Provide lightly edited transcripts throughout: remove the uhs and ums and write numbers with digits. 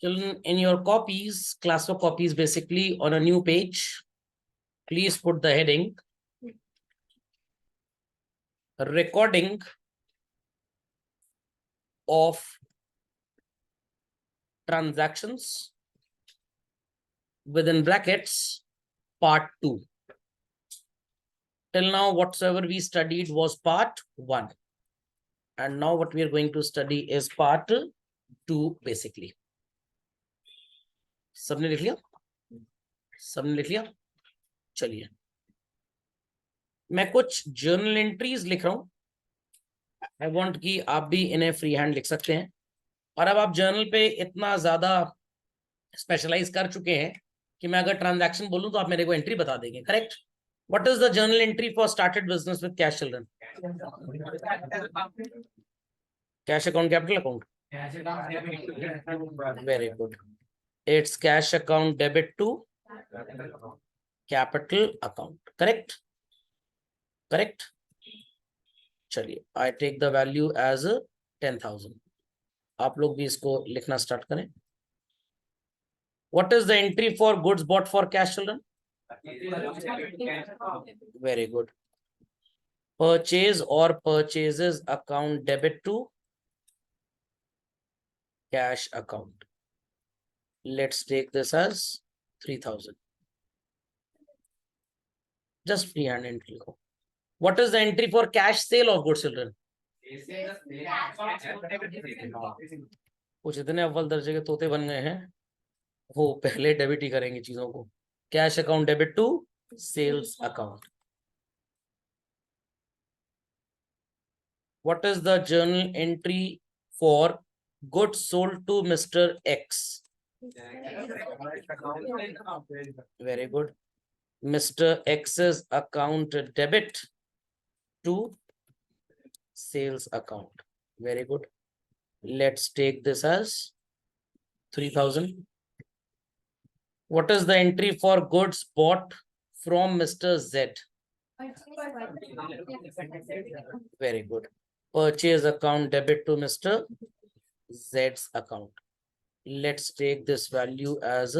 Children, in your copies, class of copies, basically on a new page, please put the heading recording of transactions within brackets part 2. Till now, whatsoever we studied was part 1. And now what we are going to study is part 2 basically. सबने लिख लिया? सबने लिख लिया? चलिए, मैं कुछ journal entries लिख रहा हूं. आई वांट कि आप भी इन्हें फ्री हैंड लिख सकते हैं. और अब आप जर्नल पे इतना ज्यादा स्पेशलाइज कर चुके हैं कि मैं अगर ट्रांजैक्शन बोलूं तो आप मेरे को एंट्री बता देंगे. Correct? What is the journal entry for started business with cash children? Cash account, capital account. Very good. It's cash account debit to capital account. Correct? Correct? चलिए, I take the value as 10,000. आप लोग भी इसको लिखना start करें. What is the entry for goods bought for cash, children? Very good. Purchase or purchases account debit to cash account. Let's take this as 3,000. Just freehand entry. What is the entry for cash sale of goods, children? कुछ इतने अव्वल दर्जे के तोते बन गए हैं, वो पहले डेबिट ही करेंगे चीजों को. Cash account debit to sales account. What is the journal entry for goods sold to mister X? Very good. Mister X's account debit to sales account. Very good. Let's take this as 3,000. What is the entry for goods bought from Mr. Z? Very good. Purchase account debit to Mr. Z's account. Let's take this value as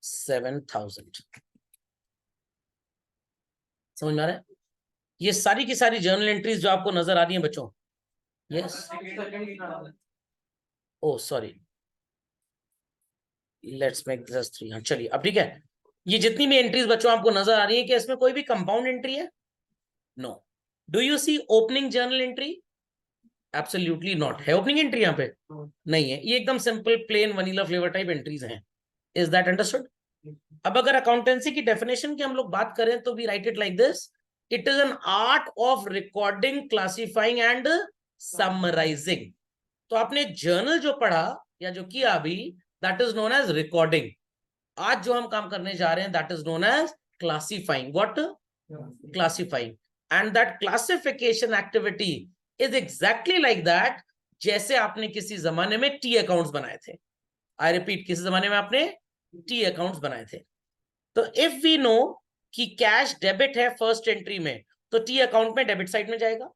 7,000. समझ में आ रहा है? ये सारी की सारी journal entries जो आपको नजर आ रही हैं बच्चों. Yes. Oh sorry, let's make this 3. हाँ चलिए, अब ठीक है. ये जितनी भी एंट्रीज बच्चों आपको नजर आ रही है, क्या इसमें कोई भी कंपाउंड एंट्री है? No. Do you see opening journal entry? Absolutely not. है ओपनिंग एंट्री यहाँ पे? नहीं है. ये एकदम simple plain vanilla flavour type entries हैं. Is that understood? अब अगर अकाउंटेंसी की डेफिनेशन की हम लोग बात करें तो we write it like this. It is an art of recording, classifying and summarising. तो आपने जर्नल जो पढ़ा या जो किया अभी, that is known as recording. आज जो हम काम करने जा रहे हैं, that is known as classifying. What? Classifying. And that classification activity is exactly like that, जैसे आपने किसी जमाने में टी अकाउंट्स बनाए थे. आई रिपीट, किसी जमाने में आपने टी अकाउंट्स बनाए थे. तो इफ वी नो कि कैश डेबिट है फर्स्ट एंट्री में, तो टी अकाउंट में डेबिट साइड में जाएगा.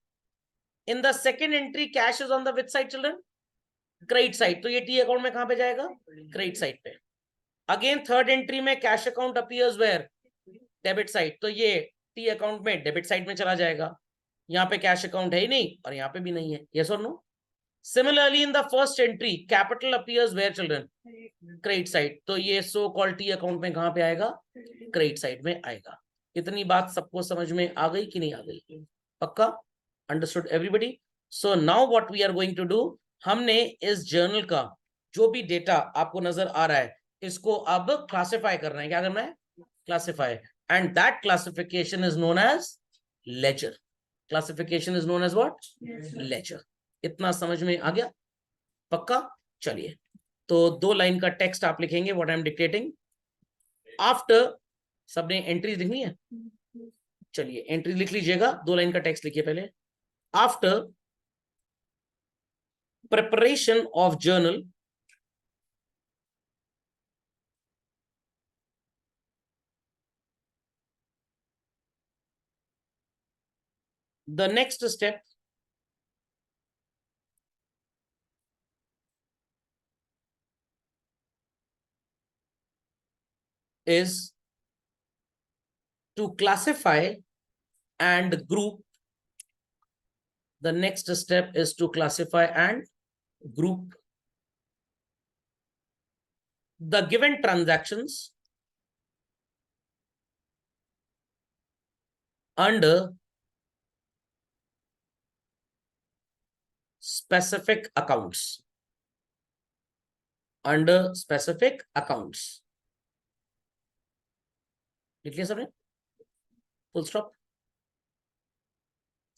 In the second entry cash is on the which side children? Credit side. तो ये टी अकाउंट में कहां पे जाएगा? क्रेडिट साइड पे. अगेन थर्ड एंट्री में cash account appears where? Debit side. तो ये टी अकाउंट में डेबिट साइड में चला जाएगा. यहाँ पे कैश अकाउंट है ही नहीं और यहाँ पे भी नहीं है. यस और no? Similarly, in the first entry, capital appears where children? Credit side. तो ये so called T account में कहाँ पे आएगा? Credit side में आएगा. इतनी बात सबको समझ में आ गई कि नहीं आ गई? पक्का? Understood everybody? So now what we are going to do, हमने इस जर्नल का जो भी डेटा आपको नजर आ रहा है, इसको अब क्लासिफाई करना है. क्या करना है? Classify. And that classification is known as ledger. Classification is known as what? Ledger. इतना समझ में आ गया? पक्का? चलिए, तो 2 लाइन का टेक्स्ट आप लिखेंगे. What I am dictating. After, सबने एंट्रीज लिखनी है. चलिए, एंट्री लिख लीजिएगा. 2 लाइन का टेक्स्ट लिखिए पहले. After preparation of journal, the next step is to classify and group. The next step is to classify and group the given transactions under specific accounts. Under specific accounts. लिख लिया सबने? Full stop.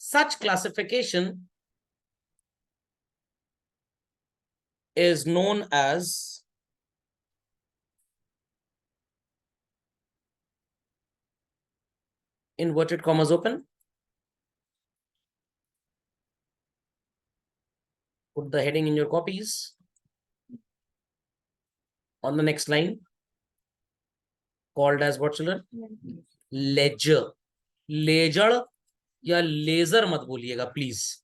Such classification is known as inverted commas open. Put the heading in your copies. On the next line, called as what, children? Ledger. Ledger या laser मत बोलिएगा please.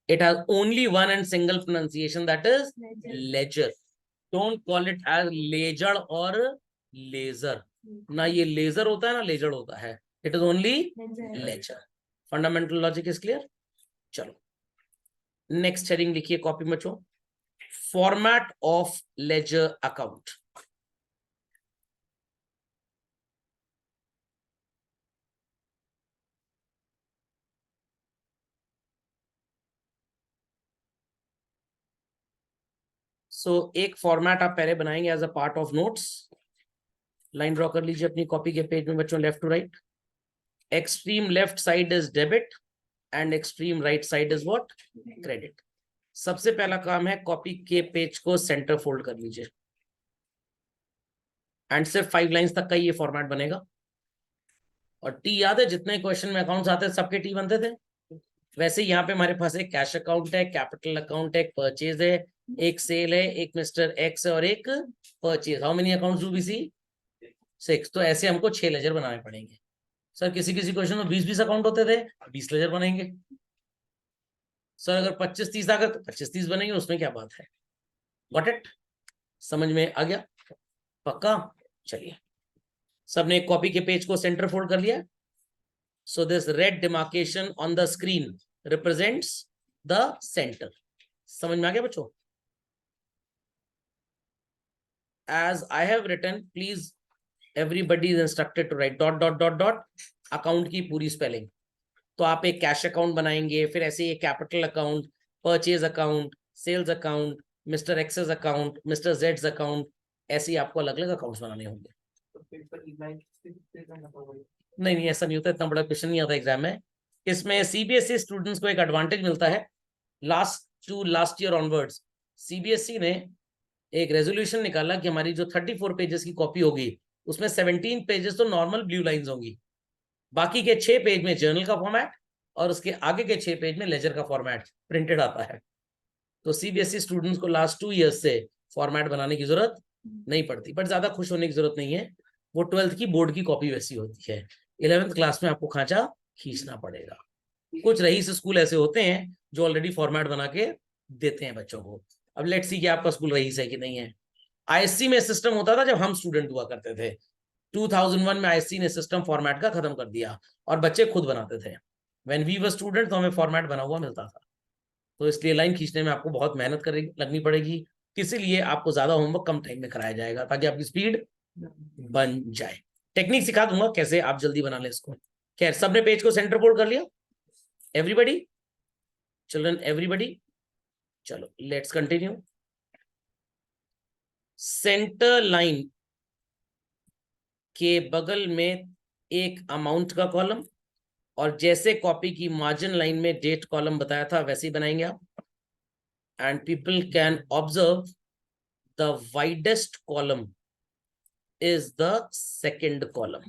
It has only one and single pronunciation, that is ledger. Don't call it as ledger or laser. ना ये laser होता है ना ledger होता है. It is only ledger. Fundamental logic is clear? चलो. Next heading लिखिए कॉपी में बच्चों. Format of ledger account. So एक फॉर्मेट आप पहले बनाएंगे as a part of notes. Line draw कर लीजिए अपनी कॉपी के पेज में बच्चों, left to right. Extreme left side is debit and extreme right side is what? Credit. सबसे पहला काम है कॉपी के पेज को सेंटर फोल्ड कर लीजिए एंड सिर्फ 5 लाइंस तक का ये फॉर्मेट बनेगा. और टी याद है जितने क्वेश्चन में अकाउंट्स आते थे सबके टी बनते थे. वैसे यहाँ पे हमारे पास एक कैश अकाउंट है, कैपिटल अकाउंट है, एक परचेज है, एक सेल है, एक मिस्टर एक्स है और एक purchase. How many accounts do we see? 6. तो ऐसे हमको 6 लेजर बनाने पड़ेंगे. सर किसी किसी क्वेश्चन में 20-20 अकाउंट होते थे, 20 लेजर बनेंगे. सर अगर 25-30 आ गए तो 25-30 बनेंगे, उसमें क्या बात है. Got it? समझ में आ गया? पक्का? चलिए सबने एक कॉपी के पेज को सेंटर फोल्ड कर लिया. So this red demarcation on the screen represents the center. समझ में आ गया बच्चों? As I have written, please everybody is instructed to write ... account की पूरी स्पेलिंग. तो आप एक कैश अकाउंट बनाएंगे, फिर ऐसे ये capital account, purchase account, sales account, mister X's account, mister जेड्स अकाउंट, ऐसे ही आपको अलग अलग अकाउंट्स बनाने होंगे. नहीं ऐसा नहीं होता, इतना बड़ा क्वेश्चन नहीं आता एग्जाम में. इसमें सीबीएसई स्टूडेंट्स को एक एडवांटेज मिलता है. लास्ट ईयर ऑनवर्ड्स सीबीएसई ने एक रेजोल्यूशन निकाला कि हमारी जो 34 पेजेस की कॉपी होगी उसमें 17 पेजेस तो नॉर्मल ब्लू लाइंस होंगी, बाकी के 6 पेज में जर्नल का फॉर्मेट और उसके आगे के 6 पेज में लेजर का फॉर्मेट प्रिंटेड आता है. तो सीबीएसई स्टूडेंट्स को लास्ट 2 ईयर्स से फॉर्मेट बनाने की जरूरत नहीं पड़ती. बट ज्यादा खुश होने की जरूरत नहीं है, वो 12th की बोर्ड की कॉपी वैसी होती है. 11th क्लास में आपको खांचा खींचना पड़ेगा. कुछ रईस स्कूल ऐसे होते हैं जो ऑलरेडी फॉर्मेट बना के देते हैं बच्चों को. अब लेट्स सी कि आपका स्कूल रईस है कि नहीं है. आईएससी में सिस्टम होता था जब हम स्टूडेंट हुआ करते थे. 2001 में आईएससी ने सिस्टम फॉर्मेट का खत्म कर दिया और बच्चे खुद बनाते थे. व्हेन वी वर स्टूडेंट तो हमें फॉर्मेट बना हुआ मिलता था. तो इसलिए लाइन खींचने में आपको बहुत मेहनत लगनी पड़ेगी. इसीलिए आपको ज्यादा होमवर्क कम टाइम में कराया जाएगा ताकि आपकी स्पीड बन जाए. टेक्निक सिखा दूंगा कैसे आप जल्दी बना ले इसको. खैर सबने पेज को सेंटर फोल्ड कर लिया? Everybody children, everybody. चलो लेट्स कंटिन्यू. सेंटर लाइन के बगल में एक अमाउंट का कॉलम और जैसे कॉपी की मार्जिन लाइन में डेट कॉलम बताया था वैसे ही बनाएंगे आप. And people can observe the widest column is the second column.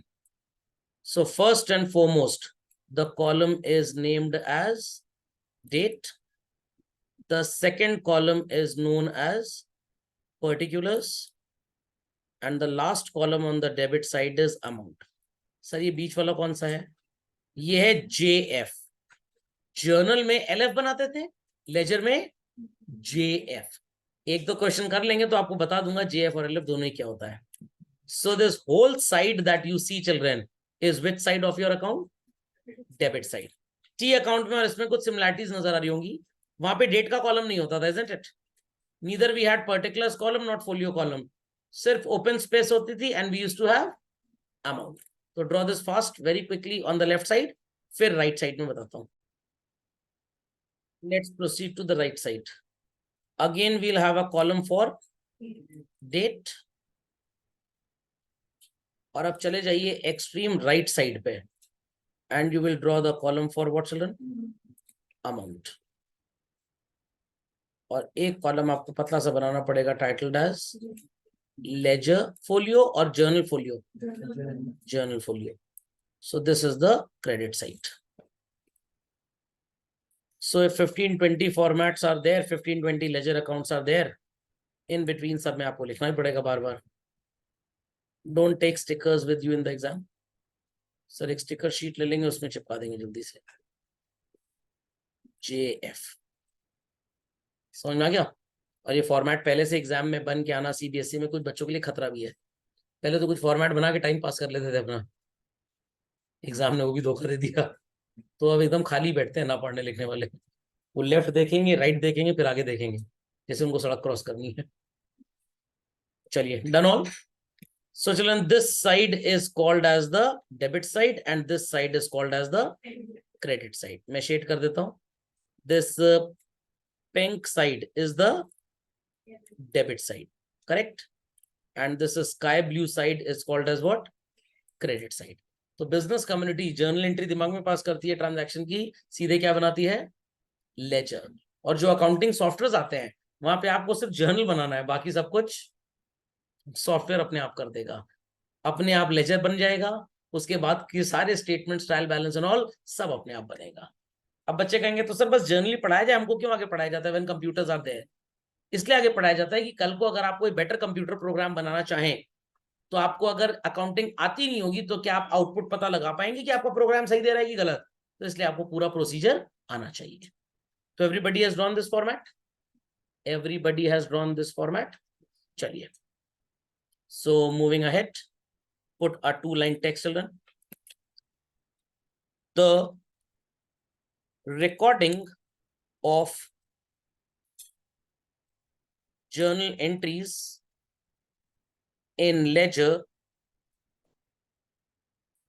So first and foremost, the column is named as date. The second column is known as particulars. And the last column on the debit side is amount. Sir ये बीच वाला कौन सा है? ये है JF. Journal में LF बनाते थे, लेजर में JF. एक दो क्वेश्चन कर लेंगे तो आपको बता दूंगा JF और LF दोनों ही क्या होता है. So this whole side that you see, children, is which side of your account? Debit side. T account में और इसमें कुछ सिमिलैरिटीज नजर आ रही होंगी. वहां पे डेट का कॉलम नहीं होता था, isn't it? Neither we had particulars column, not folio column. सिर्फ open space होती थी and we used to have amount. So draw this fast very quickly on the left side. फिर right side में बताता हूँ. Let's proceed to the right side. Again, we'll have a column for date. और अब चले जाइए extreme right side पे and you will draw the column for what, children? Amount. और एक कॉलम आपको पतला सा बनाना पड़ेगा टाइटल्ड एज लेजर फोलियो और journal folio. Journal folio. So this is the credit side. So if 15-20 formats are there, 15-20 ledger accounts are there, in between सब में आपको लिखना ही पड़ेगा बार बार. Don't take stickers with you in the exam. Sir एक sticker sheet ले लेंगे, उसमें चिपका देंगे जल्दी से. JF. समझ में आ गया? और ये फॉर्मेट पहले से एग्जाम में बन के आना सीबीएसई में कुछ बच्चों के लिए खतरा भी है. पहले तो कुछ फॉर्मेट बना के टाइम पास कर लेते थे अपना, एग्जाम ने वो भी धोखा दे दिया. तो अब एकदम खाली बैठते हैं ना पढ़ने लिखने वाले. वो लेफ्ट देखेंगे, राइट देखेंगे, फिर आगे देखेंगे, जैसे उनको सड़क क्रॉस करनी है. चलिए, done all. So children, this side is called as the debit side and this side is called as the credit side. मैं शेड कर देता हूँ. This pink side is the debit side, correct? And this is sky blue side is called as what? Credit side. तो business community journal entry दिमाग में पास करती है transaction की, सीधे क्या बनाती है? लेजर. और जो अकाउंटिंग सॉफ्टवेयर आते हैं वहां पे आपको सिर्फ जर्नल बनाना है, बाकी सब कुछ सॉफ्टवेयर अपने आप कर देगा. अपने आप लेजर बन जाएगा. उसके बाद के सारे statement, trial balance and all सब अपने आप बनेगा. अब बच्चे कहेंगे तो सर बस जर्नली पढ़ाया जाए, हमको क्यों आगे पढ़ाया जाता है व्हेन कंप्यूटर्स आर देयर? इसलिए आगे पढ़ाया जाता है कि कल को अगर आप कोई बेटर कंप्यूटर प्रोग्राम बनाना चाहें तो आपको अगर अकाउंटिंग आती नहीं होगी तो क्या आप आउटपुट पता लगा पाएंगे कि आपका प्रोग्राम सही दे रहा है कि गलत? तो इसलिए आपको पूरा प्रोसीजर आना चाहिए. तो everybody has drawn this format. Everybody has drawn this format. चलिए, so moving ahead, put a 2-line text, children. The recording of journal entries in ledger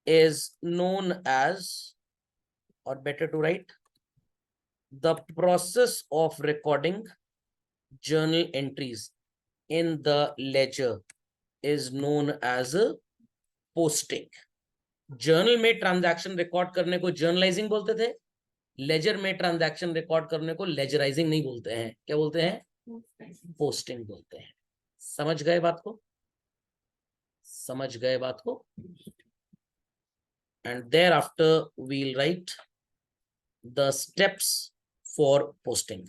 is known as, or better to write, the process of recording journal entries in the ledger is known as posting. Journal में transaction record करने को journalising बोलते थे. Laser में transaction record करने को लेजराइजिंग नहीं बोलते हैं. क्या बोलते हैं? पोस्टिंग बोलते हैं. समझ गए बात को? समझ गए बात को? And thereafter we'll write the steps for posting.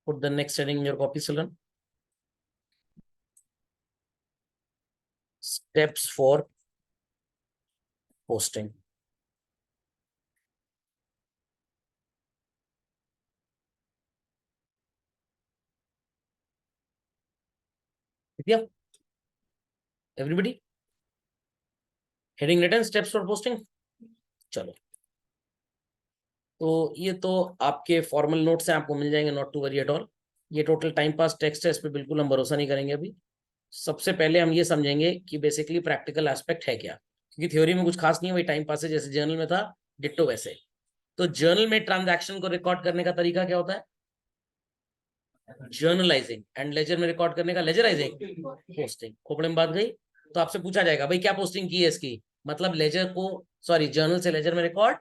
Put the next heading in your copy, children. Steps for posting. Yeah. Everybody? Heading written, steps for posting. चलो, तो ये तो आपके फॉर्मल नोट्स हैं, आपको मिल जाएंगे, not to worry at all. ये टोटल टाइम पास टेक्स्ट है, इस पर बिल्कुल हम भरोसा नहीं करेंगे अभी. सबसे पहले हम ये समझेंगे कि बेसिकली प्रैक्टिकल एस्पेक्ट है क्या, क्योंकि थ्योरी में कुछ खास नहीं है, वही टाइम पास है, जैसे जर्नल में था डिट्टो वैसे. तो जर्नल में ट्रांजैक्शन को रिकॉर्ड करने का तरीका क्या होता है? जर्नलाइजिंग. एंड लेजर में रिकॉर्ड करने का लेजराइजिंग, पोस्टिंग. खोपड़े में बात गई. तो आपसे पूछा जाएगा भाई क्या पोस्टिंग की है इसकी, मतलब लेजर को, सॉरी, जर्नल से लेजर में रिकॉर्ड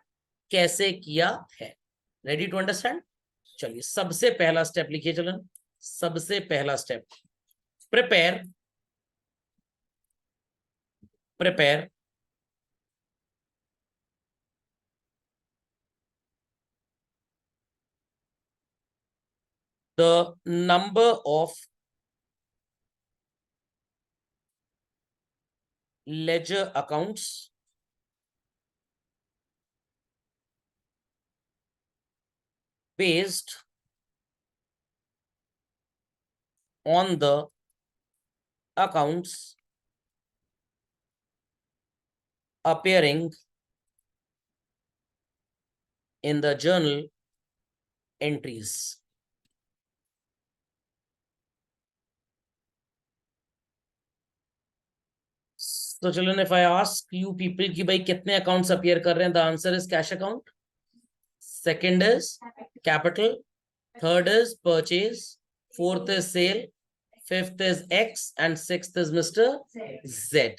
कैसे किया है. Ready to understand? चलिए, सबसे पहला स्टेप लिखिए चलन. सबसे पहला step, prepare prepare the number of ledger accounts based on the accounts appearing in the journal entries. So children, if I ask you people कि भाई कितने accounts appear कर रहे हैं, the answer is cash account. Second is capital. Third is purchase. Fourth is sale. Fifth is X and sixth is Mr. Z.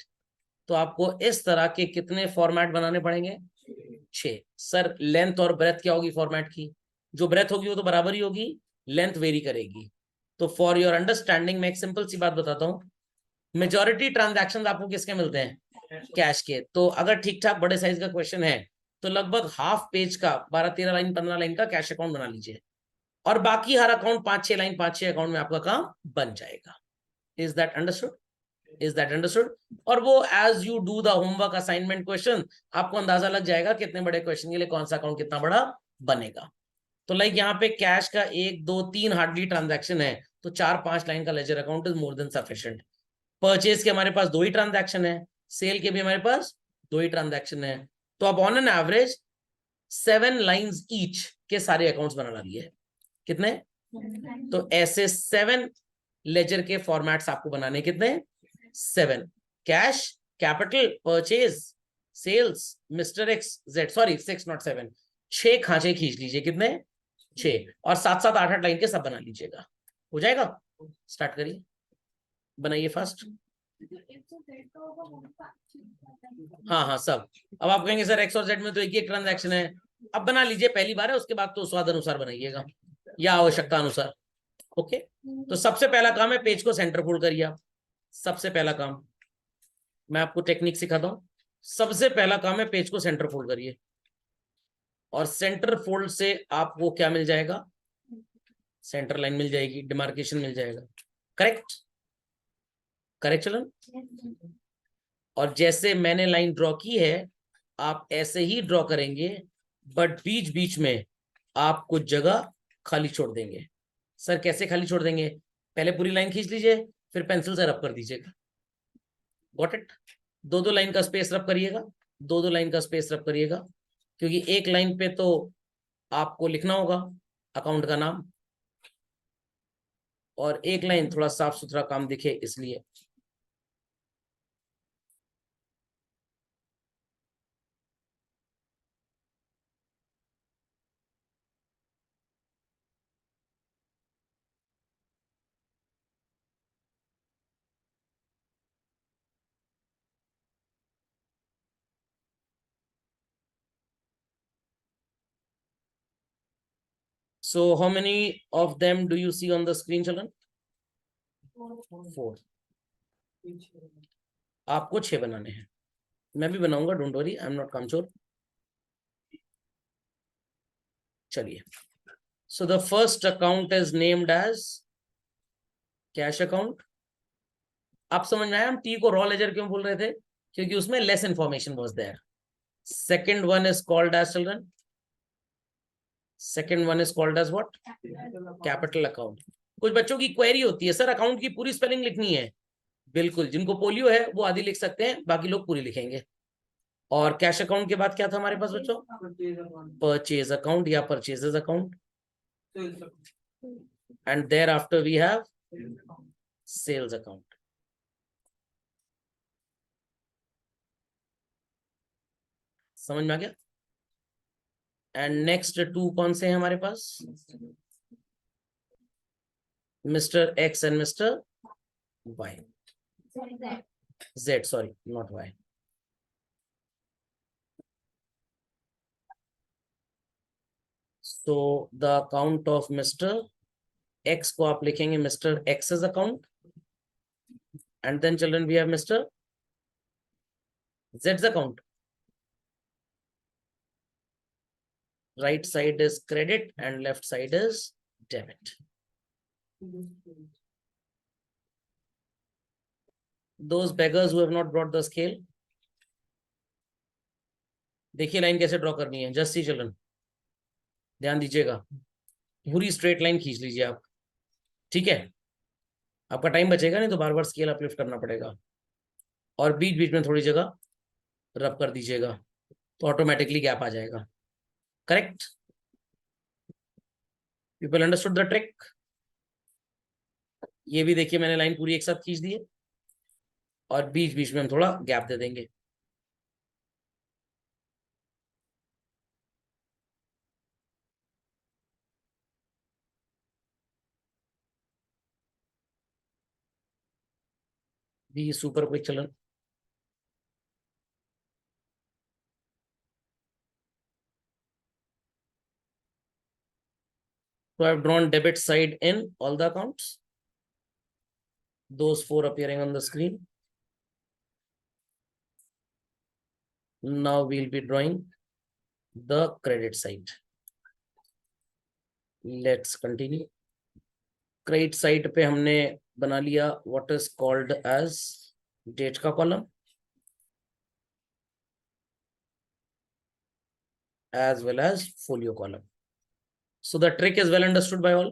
तो आपको इस तरह के कितने फॉर्मेट बनाने पड़ेंगे? 6. सर लेंथ और ब्रेथ क्या होगी फॉर्मेट की? जो ब्रेथ होगी वो तो बराबर ही होगी, लेंथ वेरी करेगी. तो फॉर योर अंडरस्टैंडिंग मैं एक सिंपल सी बात बताता हूँ. मेजॉरिटी ट्रांजैक्शंस आपको किसके मिलते हैं? कैश के. तो अगर ठीक ठाक बड़े साइज का क्वेश्चन है तो लगभग हाफ पेज का 12-13 लाइन 15 लाइन का कैश अकाउंट बना लीजिए और बाकी हर अकाउंट 5-6 लाइन 5-6 अकाउंट में आपका काम बन जाएगा. Is that understood? Is that understood? और वो as you do the homework assignment question आपको अंदाजा लग जाएगा कितने बड़े क्वेश्चन के लिए कौन सा अकाउंट कितना बड़ा बनेगा. तो लाइक यहाँ पे कैश का 1 2 3 हार्डली ट्रांजैक्शन है तो 4-5 लाइन का ledger account is more than sufficient. Purchase के हमारे पास 2 ही ट्रांजैक्शन है, सेल के भी हमारे पास 2 ही ट्रांजैक्शन है. तो आप on an average 7 lines each के सारे अकाउंट्स बना लिए. कितने? तो ऐसे 7 लेजर के फॉर्मेट्स आपको बनाने. कितने? 7. Cash, capital, purchase, sales, Mr X Z. Sorry 6 not 7. 6 खांचे खींच लीजिए. कितने? 6. और 7-7 8-8 लाइन के सब बना लीजिएगा. हो जाएगा? स्टार्ट करिए, बनाइए फास्ट. हाँ हाँ सब. अब आप कहेंगे सर एक्स और जेड में तो एक ही ट्रांजैक्शन है. अब बना लीजिए, पहली बार है, उसके बाद तो स्वाद अनुसार बनाइएगा या आवश्यकता अनुसार. ओके. तो सबसे पहला काम है पेज को सेंटर फोल्ड करिए आप. सबसे पहला काम मैं आपको टेक्निक सिखाता हूं. सबसे पहला काम है पेज को सेंटर फोल्ड करिए और सेंटर फोल्ड से आपको क्या मिल जाएगा? सेंटर लाइन मिल जाएगी, डिमार्केशन मिल जाएगा. करेक्ट? करेक्ट चलन? और जैसे मैंने लाइन ड्रॉ की है आप ऐसे ही ड्रॉ करेंगे, बट बीच बीच में आप कुछ जगह खाली छोड़ देंगे. सर कैसे खाली छोड़ देंगे? पहले पूरी लाइन खींच लीजिए, फिर पेंसिल से रब कर दीजिएगा. Got it? 2-2 लाइन का स्पेस रब करिएगा. 2-2 लाइन का स्पेस रब करिएगा, क्योंकि एक लाइन पे तो आपको लिखना होगा अकाउंट का नाम और एक लाइन थोड़ा साफ सुथरा काम दिखे इसलिए. So how many of them do you see on the screen children? 4. आपको 6 बनाने हैं. मैं भी बनाऊंगा, don't worry, I am not कमजोर. चलिए. So the first account is named as cash account. आप समझ में आया हम टी को रॉ लेजर क्यों बोल रहे थे? क्योंकि उसमें less information was there. Second one is called as children. Second one is called as what? Capital account. कुछ बच्चों की क्वेरी होती है, सर अकाउंट की पूरी स्पेलिंग लिखनी है. बिल्कुल, जिनको पोलियो है वो आधी लिख सकते हैं, बाकी लोग पूरी लिखेंगे. और कैश अकाउंट के बाद क्या था हमारे पास बच्चों? परचेज अकाउंट या purchases account. And thereafter we have sales account. समझ में आ गया? एंड नेक्स्ट 2 कौन से हैं हमारे पास? Mister X and mister Y. Z, sorry not Y. So the account of Mr. X को आप लिखेंगे Mr. X's account, and then children we have Mr. Z's account. Right side is credit and left side is debit. Those beggars who have not brought the scale, देखिए line कैसे draw करनी है. Just see children, ध्यान दीजिएगा, पूरी straight line खींच लीजिए आप. ठीक है? आपका टाइम बचेगा, नहीं तो बार बार स्केल अपलिफ्ट करना पड़ेगा। और बीच बीच में थोड़ी जगह रब कर दीजिएगा तो ऑटोमेटिकली गैप आ जाएगा। Correct? People understood the trick? ये भी देखिए मैंने लाइन पूरी एक साथ खींच दी है और बीच बीच में हम थोड़ा गैप दे देंगे। भी सुपर क्विक चलन। So I've drawn debit side in all the accounts. Those four appearing on the screen. Now we'll be drawing the credit side. Let's continue. Credit side पे हमने बना लिया what is called as date का column as well as folio column. So the trick is well understood by all.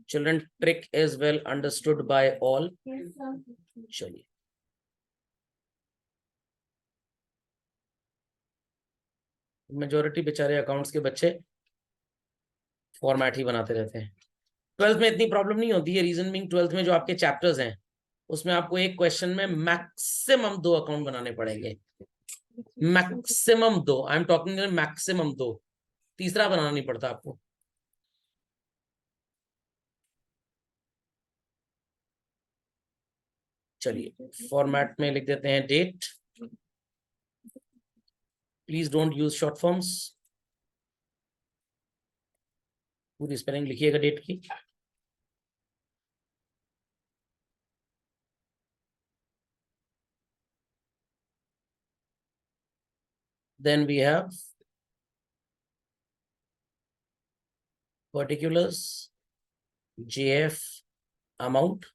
Children, trick is well understood by all. चलिए, majority बेचारे accounts के बच्चे format ही बनाते रहते हैं। 12th में इतनी प्रॉब्लम नहीं होती है, रीजन बीइंग 12th में जो आपके चैप्टर्स हैं उसमें आपको एक क्वेश्चन में मैक्सिमम 2 अकाउंट बनाने पड़ेंगे। Maximum 2, I am talking maximum 2, तीसरा बनाना नहीं पड़ता आपको। चलिए फॉर्मेट में लिख देते हैं date. Please don't use short forms, पूरी स्पेलिंग लिखिएगा डेट की। Then we have particulars, JF, amount.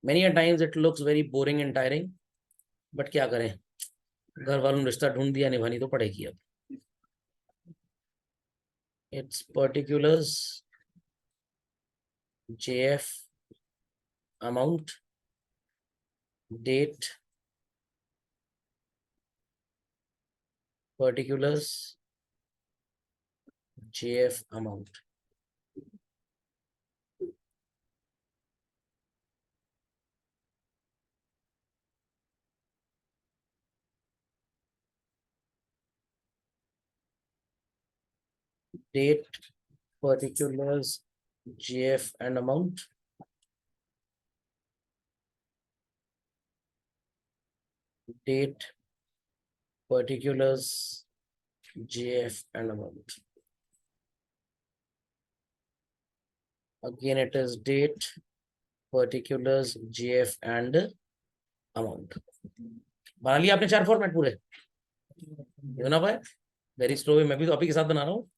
Many a times it looks very boring and tiring, but क्या करें, घर वालों ने रिश्ता ढूंढ दिया, निभानी तो पड़ेगी अब। It's particulars, JF, amount, date, particulars, JF, amount. Date, particulars, JF and amount. Date, particulars, JF and amount. Again it is date, particulars, JF and amount. बना लिया आपने 4 फॉर्मेट पूरे? ना भाई, वेरी स्लो है, मैं भी तो अभी के साथ बना रहा हूँ,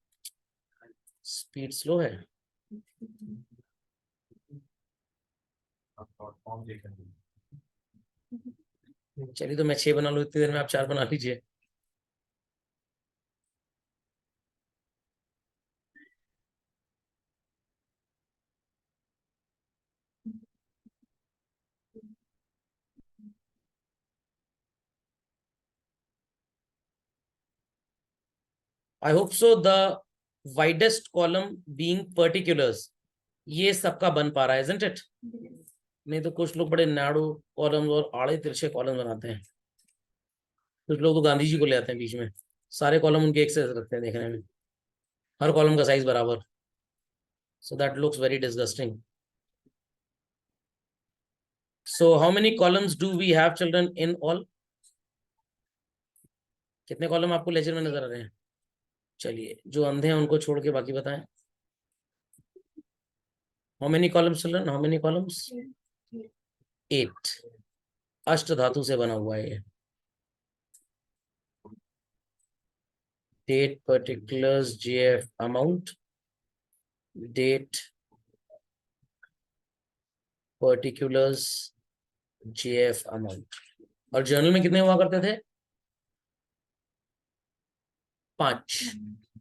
स्पीड स्लो है। चलिए तो मैं 6 बना लूँ इतनी देर में, आप 4 बना लीजिए। I hope so the widest column being particulars, ये सबका बन पा रहा है, isn't it? नहीं तो कुछ लोग बड़े नाड़ू कॉलम और आड़े तिरछे कॉलम बनाते हैं। कुछ लोग तो गांधी जी को ले आते हैं बीच में, सारे कॉलम उनके एक से रखते हैं देखने में, हर कॉलम का साइज बराबर। So that looks very disgusting. So how many columns do we have children in all? कितने कॉलम आपको लेजर में नजर आ रहे हैं? चलिए जो अंधे हैं उनको छोड़ के बाकी बताएं। How many columns children, how many columns? 8। अष्ट धातु से बना हुआ है ये। Date, particulars, JF, amount, date, particulars, JF, amount। और जर्नल में कितने हुआ करते थे? 5।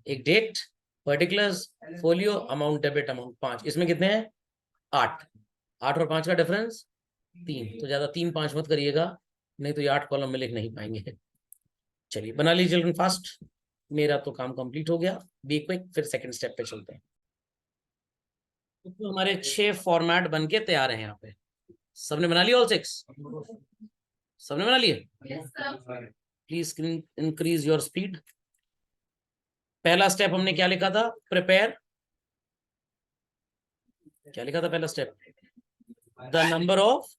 एक date, particulars, folio, amount debit, amount 5, इसमें कितने हैं 8, 8 और 5 का डिफरेंस 3, तो ज्यादा 3 5 मत करिएगा, नहीं तो ये 8 कॉलम में लिख नहीं पाएंगे। चलिए बना लीजिए चिल्ड्रन फास्ट, मेरा तो काम कंप्लीट हो गया, बी क्विक, फिर सेकंड स्टेप पे चलते हैं। तो हमारे 6 फॉर्मेट बन के तैयार हैं यहाँ पे, सबने बना लिया ऑल 6, सबने बना लिए? Please increase your speed. पहला स्टेप हमने क्या लिखा था, प्रिपेयर, क्या लिखा था पहला step, the number of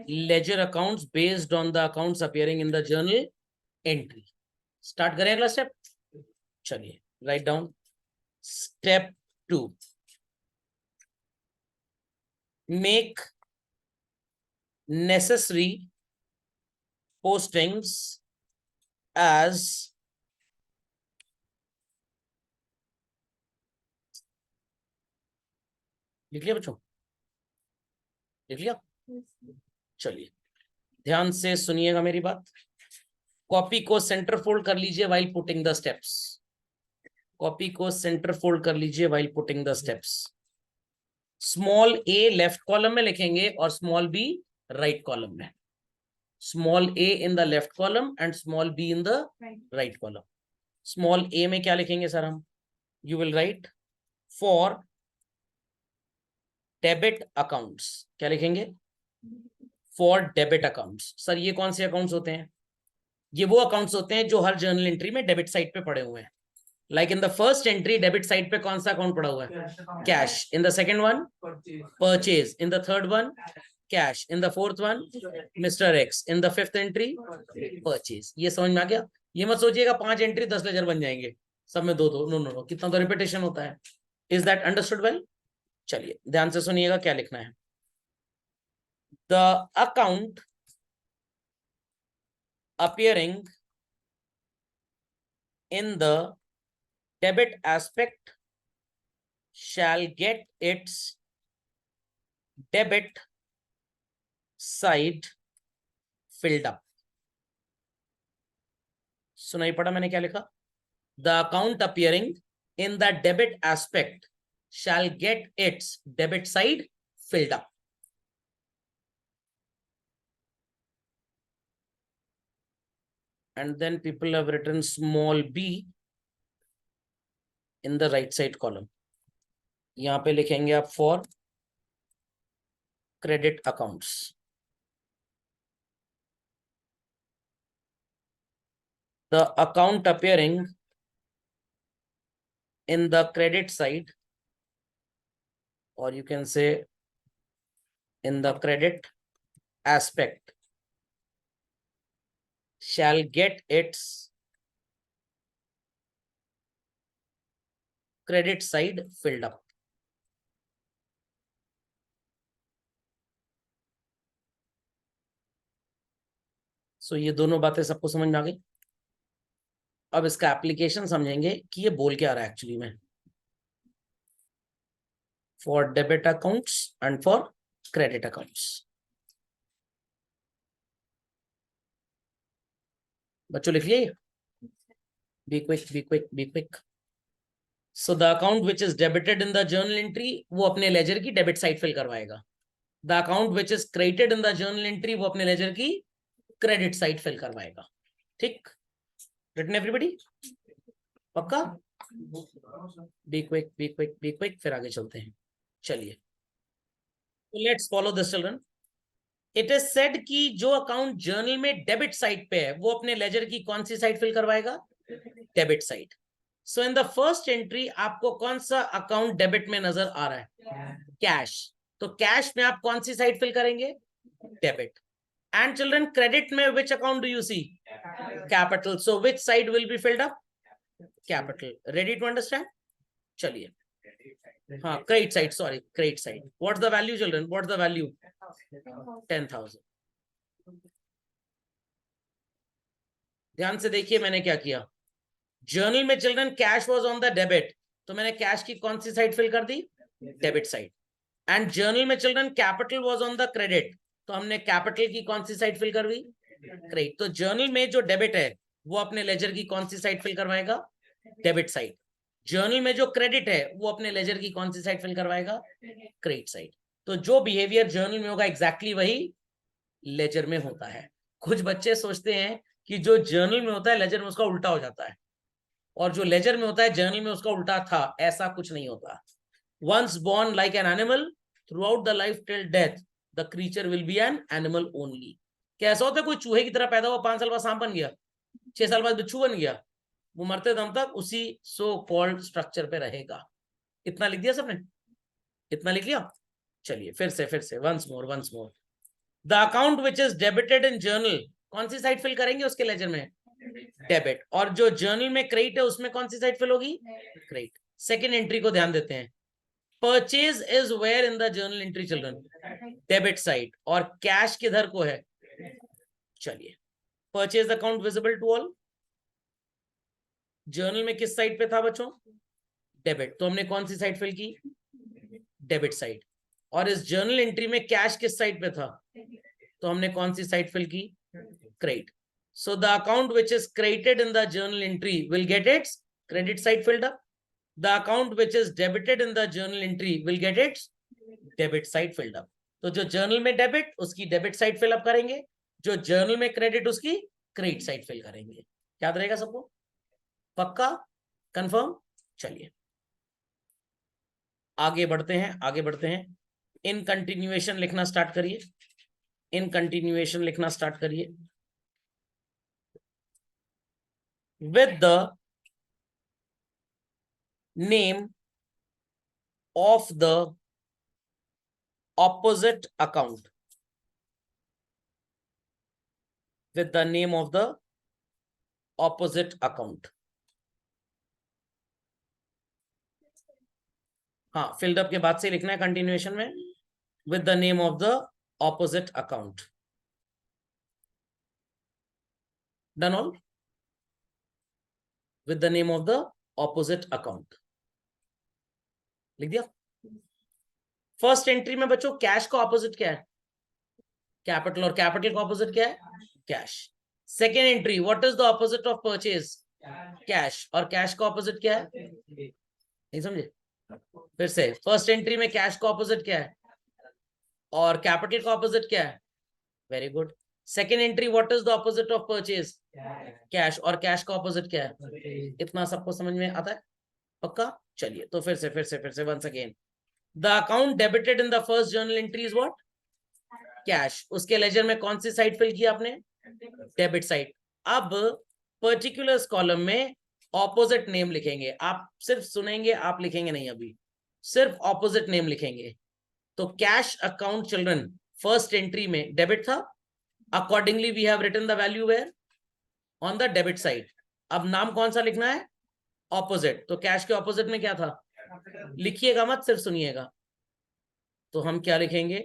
ledger accounts based on the accounts appearing in the journal entry. Start करें अगला स्टेप, चलिए write down. Step 2, make necessary postings as लिख लिया बच्चों, लिख लिया? चलिए ध्यान से सुनिएगा मेरी बात, कॉपी को सेंटर फोल्ड कर लीजिए while putting the steps, copy को सेंटर फोल्ड कर लीजिए while putting the steps. Small A left column में लिखेंगे और स्मॉल बी राइट कॉलम में, small A in the left column and small B in the right column. Small A में क्या लिखेंगे सर हम, you will write for debit accounts, क्या लिखेंगे, फॉर डेबिट अकाउंट्स। सर ये कौन से अकाउंट्स होते हैं, ये वो अकाउंट्स होते हैं जो हर जर्नल एंट्री में डेबिट साइड पे पड़े हुए हैं। Like in the first entry debit side पे कौन सा अकाउंट पड़ा हुआ है, cash, in the second one purchase, in the third one cash, in the fourth one mister x, in the fifth entry purchase. ये समझ में आ गया? ये मत सोचिएगा 5 एंट्री 10 लेजर बन जाएंगे सब में, दो दो, नो नो नो, कितना तो रिपीटेशन होता है। Is that understood well? चलिए ध्यान से सुनिएगा क्या लिखना है, the account appearing in the debit aspect shall get its debit side filled up। सुनाई पड़ा मैंने क्या लिखा, the account appearing in the debit aspect shall get its debit side filled up। And then people have written small b in the right side column, यहां पे लिखेंगे आप for credit accounts। The account appearing in the credit side, or you can say in the credit aspect, shall get its credit side filled up। सो ये दोनों बातें सबको समझ में आ गई। अब इसका एप्लीकेशन समझेंगे कि ये बोल क्या रहा है एक्चुअली में, for debit accounts and for credit accounts. बच्चों लिख लिए, be quick be quick be quick. So the account which is debited in the journal entry वो अपने लेजर की डेबिट साइड फिल करवाएगा, the account which is credited in the journal entry वो अपने laser की क्रेडिट साइड फिल करवाएगा। ठीक, written everybody, पक्का? Be quick be quick be quick, फिर आगे चलते हैं। चलिए let's follow this children. It is said कि जो अकाउंट जर्नल में डेबिट साइड पे है वो अपने लेजर की कौन सी साइड फिल करवाएगा, debit side. So in the first entry आपको कौन सा अकाउंट डेबिट में नजर आ रहा है, कैश, तो कैश में आप कौन सी साइड फिल करेंगे, डेबिट। एंड चिल्ड्रन क्रेडिट में which account do you see, capital, so which side will be filled up, capital. Ready to understand? चलिए हाँ, credit side, sorry credit side. What's the value children, what's the value, 10,000। ध्यान से देखिए मैंने क्या किया, journal में children cash was on the debit, तो मैंने कैश की कौन सी साइड फिल कर दी, डेबिट साइड। एंड जर्नल में children capital was on the credit, तो हमने कैपिटल की कौन सी साइड फिल कर दी, क्रेडिट। तो जर्नल में जो डेबिट है वो अपने लेजर की कौन सी साइड फिल करवाएगा, डेबिट साइड। जर्नल में जो क्रेडिट है वो अपने लेजर की कौन सी साइड फिल करवाएगा? Credit side. तो जो बिहेवियर जर्नल में होगा एग्जैक्टली वही लेजर में होता है। कुछ बच्चे सोचते हैं कि जो जर्नल में होता है लेजर में उसका उल्टा हो जाता है, और जो लेजर में होता है जर्नल में उसका उल्टा था। ऐसा कुछ नहीं होता। Once born like an animal, throughout the life till death the creature will be an animal only. कैसा होता है? कोई चूहे की तरह पैदा हुआ, 5 साल बाद सांप बन गया, 6 साल बाद बिच्छू बन गया, वो मरते दम तक उसी सो कॉल्ड स्ट्रक्चर पे रहेगा। इतना लिख दिया सबने? इतना लिख लिया? चलिए फिर से once more. The account which is debited in journal, कौन सी साइड फिल करेंगे उसके लेजर में? डेबिट। और जो जर्नल में क्रेडिट है उसमें कौन सी साइड फिल होगी? क्रेडिट। सेकेंड एंट्री को ध्यान देते हैं। Purchase is where in the journal entry children? Debit side. और कैश किधर को है? चलिए, purchase account visible to all, journal में किस साइड पे था बच्चों? डेबिट। तो हमने कौन सी साइड फिल की? Debit side. और इस जर्नल एंट्री में कैश किस साइड पे था? तो हमने कौन सी साइड फिल की? Credit. So the account which is credited in the journal entry will get its credit side filled up. The account which is debited in the journal entry will get its debit side filled up. तो जो journal में debit उसकी debit side fill up करेंगे, जो journal में credit उसकी credit side fill करेंगे. याद रहेगा सबको? पक्का? कंफर्म? चलिए आगे बढ़ते हैं. इन कंटिन्यूएशन लिखना स्टार्ट करिए. इन कंटिन्यूएशन लिखना स्टार्ट करिए. With the name of the opposite account, with the name of the opposite account. हाँ, फिल्ड अप के बाद से लिखना है कंटिन्यूएशन में, with the name of the opposite account. Done all? With the name of the opposite account. लिख दिया? First entry में बच्चों कैश का ऑपोजिट क्या है? कैपिटल. और कैपिटल का ऑपोजिट क्या है? Cash. Second entry, what is the opposite of purchase? Cash. और कैश का ऑपोजिट क्या है? नहीं समझे? फिर से, फर्स्ट एंट्री में कैश का ऑपोजिट क्या है और कैपिटल का ऑपोजिट क्या है? Very good. Second entry, what is the opposite of purchase? Cash. और कैश का ऑपोजिट क्या है? इतना सबको समझ में आता है? पक्का? चलिए तो फिर से once again. The account debited in the first journal entry is what? Cash. उसके लेजर में कौन सी साइड फिल किया आपने? Debit side. अब पर्टिकुलर्स कॉलम में ऑपोजिट नेम लिखेंगे. आप सिर्फ सुनेंगे, आप लिखेंगे नहीं. अभी सिर्फ ऑपोजिट नेम लिखेंगे. तो cash account children first entry में डेबिट था, accordingly we have written the value where? On the debit side. अब नाम कौन सा लिखना है? ऑपोजिट. तो कैश के ऑपोजिट में क्या था? लिखिएगा मत, सिर्फ सुनिएगा. तो हम क्या लिखेंगे?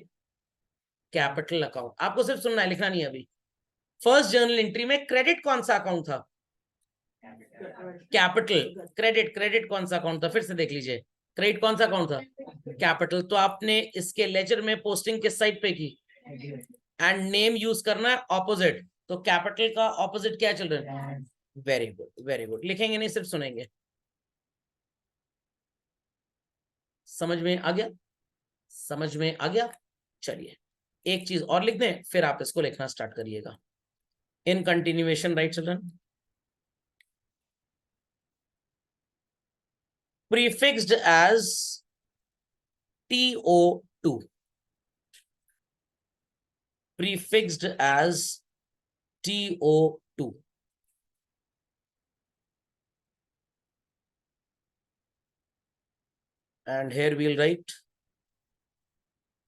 Capital account. आपको सिर्फ सुनना है, लिखना नहीं है अभी. फर्स्ट जर्नल एंट्री में क्रेडिट कौन सा अकाउंट था? कैपिटल. क्रेडिट कौन सा अकाउंट था? फिर से देख लीजिए. क्रेडिट कौन सा अकाउंट था? कैपिटल. तो आपने इसके लेजर में पोस्टिंग किस साइड पे की? एंड नेम यूज करना है ऑपोजिट. तो कैपिटल का ऑपोजिट क्या चल रहा है? Very good, very good. लिखेंगे नहीं, सिर्फ सुनेंगे. समझ में आ गया? समझ में आ गया? चलिए एक चीज और लिख दें, फिर आप इसको लिखना स्टार्ट करिएगा. In continuation, right children? prefixed as TO2. Prefixed as TO2. And here we'll write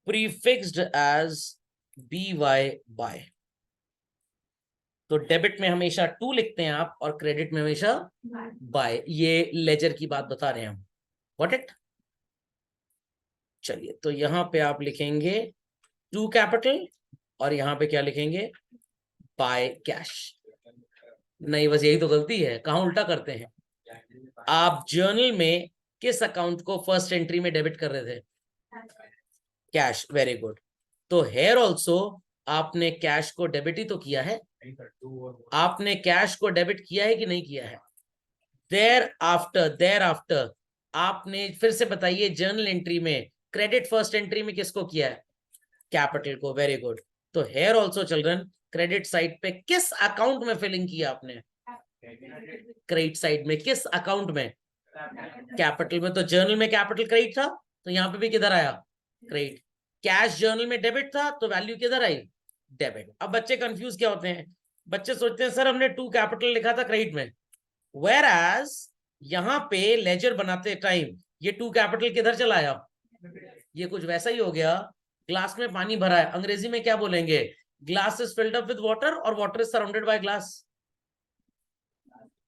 prefixed as BY by. तो डेबिट में हमेशा 2 लिखते हैं आप, और क्रेडिट में हमेशा बाय. ये लेजर की बात बता रहे हैं हम. What it? चलिए तो यहां पे आप लिखेंगे 2 कैपिटल, और यहां पे क्या लिखेंगे? By cash. नहीं, बस यही तो गलती है. कहां उल्टा करते हैं? आप जर्नल में किस अकाउंट को फर्स्ट एंट्री में डेबिट कर रहे थे? कैश. Very good. तो हेयर ऑल्सो आपने कैश को डेबिट ही तो किया है. आपने कैश को डेबिट किया है कि नहीं किया है? देयर आफ्टर आपने फिर से बताइए जर्नल एंट्री में क्रेडिट फर्स्ट एंट्री में किसको किया है? कैपिटल को। Very good. तो here also children credit side पे किस अकाउंट में फिलिंग किया आपने? क्रेडिट साइड में किस अकाउंट में? कैपिटल में। तो जर्नल में कैपिटल क्रेडिट था, तो यहां पे भी किधर आया? क्रेडिट। कैश जर्नल में डेबिट था, तो वैल्यू किधर आई? डेबिट। अब बच्चे कंफ्यूज क्या होते हैं? बच्चे सोचते हैं सर हमने टू कैपिटल लिखा था क्रेडिट में, वेयर एज यहां पे लेजर बनाते टाइम ये टू कैपिटल किधर चला आया? ये कुछ वैसा ही हो गया, ग्लास में पानी भरा है, अंग्रेजी में क्या बोलेंगे? Glass is filled up with water और water is surrounded by glass.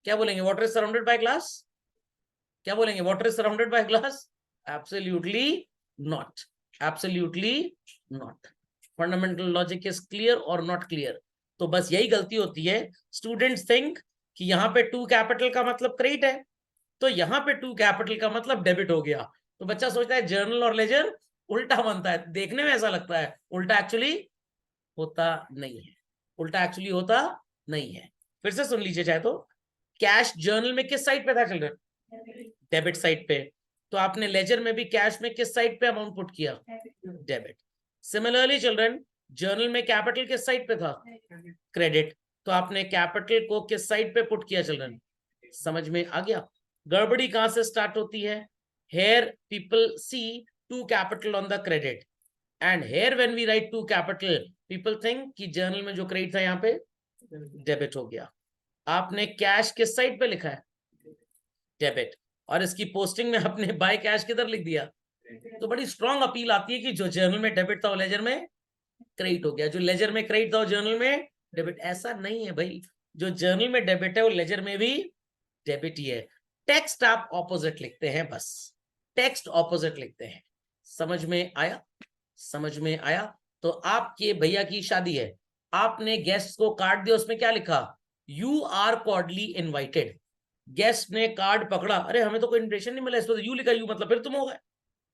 क्या बोलेंगे? Water is surrounded by glass. क्या बोलेंगे? Water is surrounded by glass? Absolutely not. Absolutely not. Fundamental logic is clear और नॉट क्लियर? तो बस यही गलती होती है, स्टूडेंट्स थिंक कि यहाँ पे टू कैपिटल का मतलब क्रेडिट है, तो यहाँ पे टू कैपिटल का मतलब डेबिट हो गया। तो बच्चा सोचता है जर्नल और लेजर उल्टा बनता है, देखने में ऐसा लगता है, उल्टा एक्चुअली होता नहीं है। उल्टा एक्चुअली होता नहीं है। फिर से सुन लीजिए चाहे तो। कैश जर्नल में किस साइड पे था चिल्ड्रन? डेबिट साइड पे। तो आपने लेजर में भी कैश में किस साइड पे अमाउंट पुट किया? डेबिट। सिमिलरली चिल्ड्रन जर्नल में कैपिटल किस साइड पे था? क्रेडिट। तो आपने कैपिटल को किस साइड पे पुट किया चिल्ड्रन? समझ में आ गया? गड़बड़ी कहां से स्टार्ट होती है? Here people see to capital on the credit, and here when we write to capital people think कि जर्नल में जो क्रेडिट था यहाँ पे डेबिट हो गया। आपने कैश किस साइड पे लिखा है? डेबिट। और इसकी पोस्टिंग में आपने बाय कैश किधर लिख दिया? तो बड़ी स्ट्रॉन्ग अपील आती है कि जो जर्नल में डेबिट था वो लेजर में क्रेडिट हो गया, जो लेजर में क्रेडिट था वो जर्नल में डेबिट। ऐसा नहीं है भाई, जो जर्नल में डेबिट है वो लेजर में भी डेबिट ही है। टेक्स्ट आप ऑपोजिट लिखते हैं, बस टेक्स्ट ऑपोजिट लिखते हैं। समझ में आया? समझ में आया? तो आपके भैया की शादी है, आपने गेस्ट को कार्ड दिया, उसमें क्या लिखा? You are cordially invited. Guest ने कार्ड पकड़ा, अरे हमें तो कोई इन्विटेशन नहीं मिला, इस पर यू लिखा, यू मतलब फिर तुम हो गए,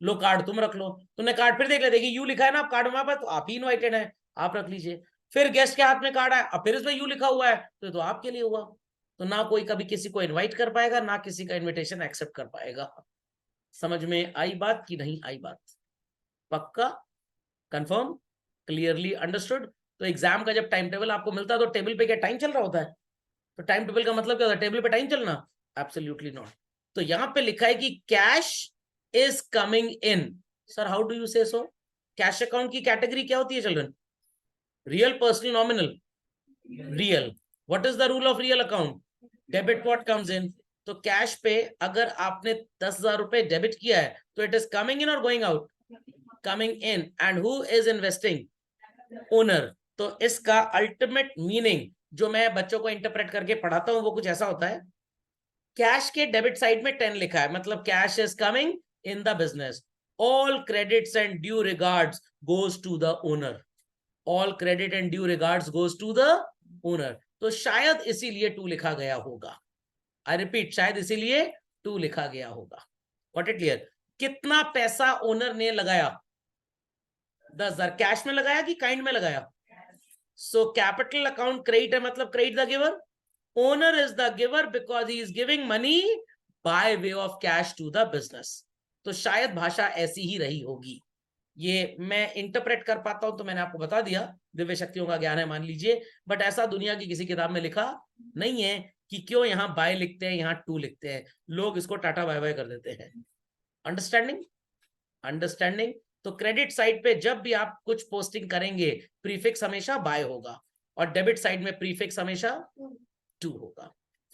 लो कार्ड तुम रख लो। तुमने कार्ड फिर देख लिया, देखिए यू लिखा है ना, आप कार्ड वहां पर, तो आप ही इनवाइटेड है, आप रख लीजिए। फिर गेस्ट के हाथ में कार्ड है, अब फिर इसमें यू लिखा हुआ है, तो आपके लिए हुआ। तो ना कोई कभी किसी को इनवाइट कर पाएगा, ना किसी का इनविटेशन एक्सेप्ट कर पाएगा। समझ में आई बात कि नहीं आई बात? पक्का? कंफर्म? Clearly understood? तो एग्जाम का जब टाइम टेबल आपको मिलता है, तो टेबल पे क्या टाइम चल रहा होता है? तो टाइम टेबल का मतलब क्या होता है? टेबल पे टाइम चलना? Absolutely not. तो यहां पे लिखा है कि cash is coming in. Sir how do you से सो? कैश अकाउंट की कैटेगरी क्या होती है children? Real, personal, nominal? Real. What is the rule of real account? Debit what comes in. तो कैश पे अगर आपने 10,000 रुपए डेबिट किया है, तो इट इज कमिंग इन और going out? Coming in. And who is investing? Owner. तो इसका अल्टीमेट मीनिंग जो मैं बच्चों को इंटरप्रेट करके पढ़ाता हूं वो कुछ ऐसा होता है, कैश के डेबिट साइड में 10 लिखा है, मतलब cash is coming in the business, all credits and due regards goes to the owner. All credit and due regards goes to the owner. तो शायद इसीलिए 2 लिखा गया होगा। आई रिपीट, शायद इसीलिए 2 लिखा गया होगा। What it clear? कितना पैसा ओनर ने लगाया? 10,000। कैश में लगाया कि काइंड में लगाया? सो कैपिटल अकाउंट क्रेडिट है, मतलब credit the giver, owner is the giver because he is giving money by way of cash to the business। तो शायद भाषा ऐसी ही रही होगी। ये मैं इंटरप्रेट कर पाता हूं तो मैंने आपको बता दिया, दिव्य शक्तियों का ज्ञान है मान लीजिए, बट ऐसा दुनिया की किसी किताब में लिखा नहीं है कि क्यों यहां बाय लिखते हैं, यहां टू लिखते हैं। लोग इसको टाटा बाय बाय कर देते हैं। अंडरस्टैंडिंग? अंडरस्टैंडिंग? तो क्रेडिट साइड पे जब भी आप कुछ पोस्टिंग करेंगे, प्रीफिक्स हमेशा बाय होगा, और डेबिट साइड में प्रीफिक्स हमेशा टू होगा।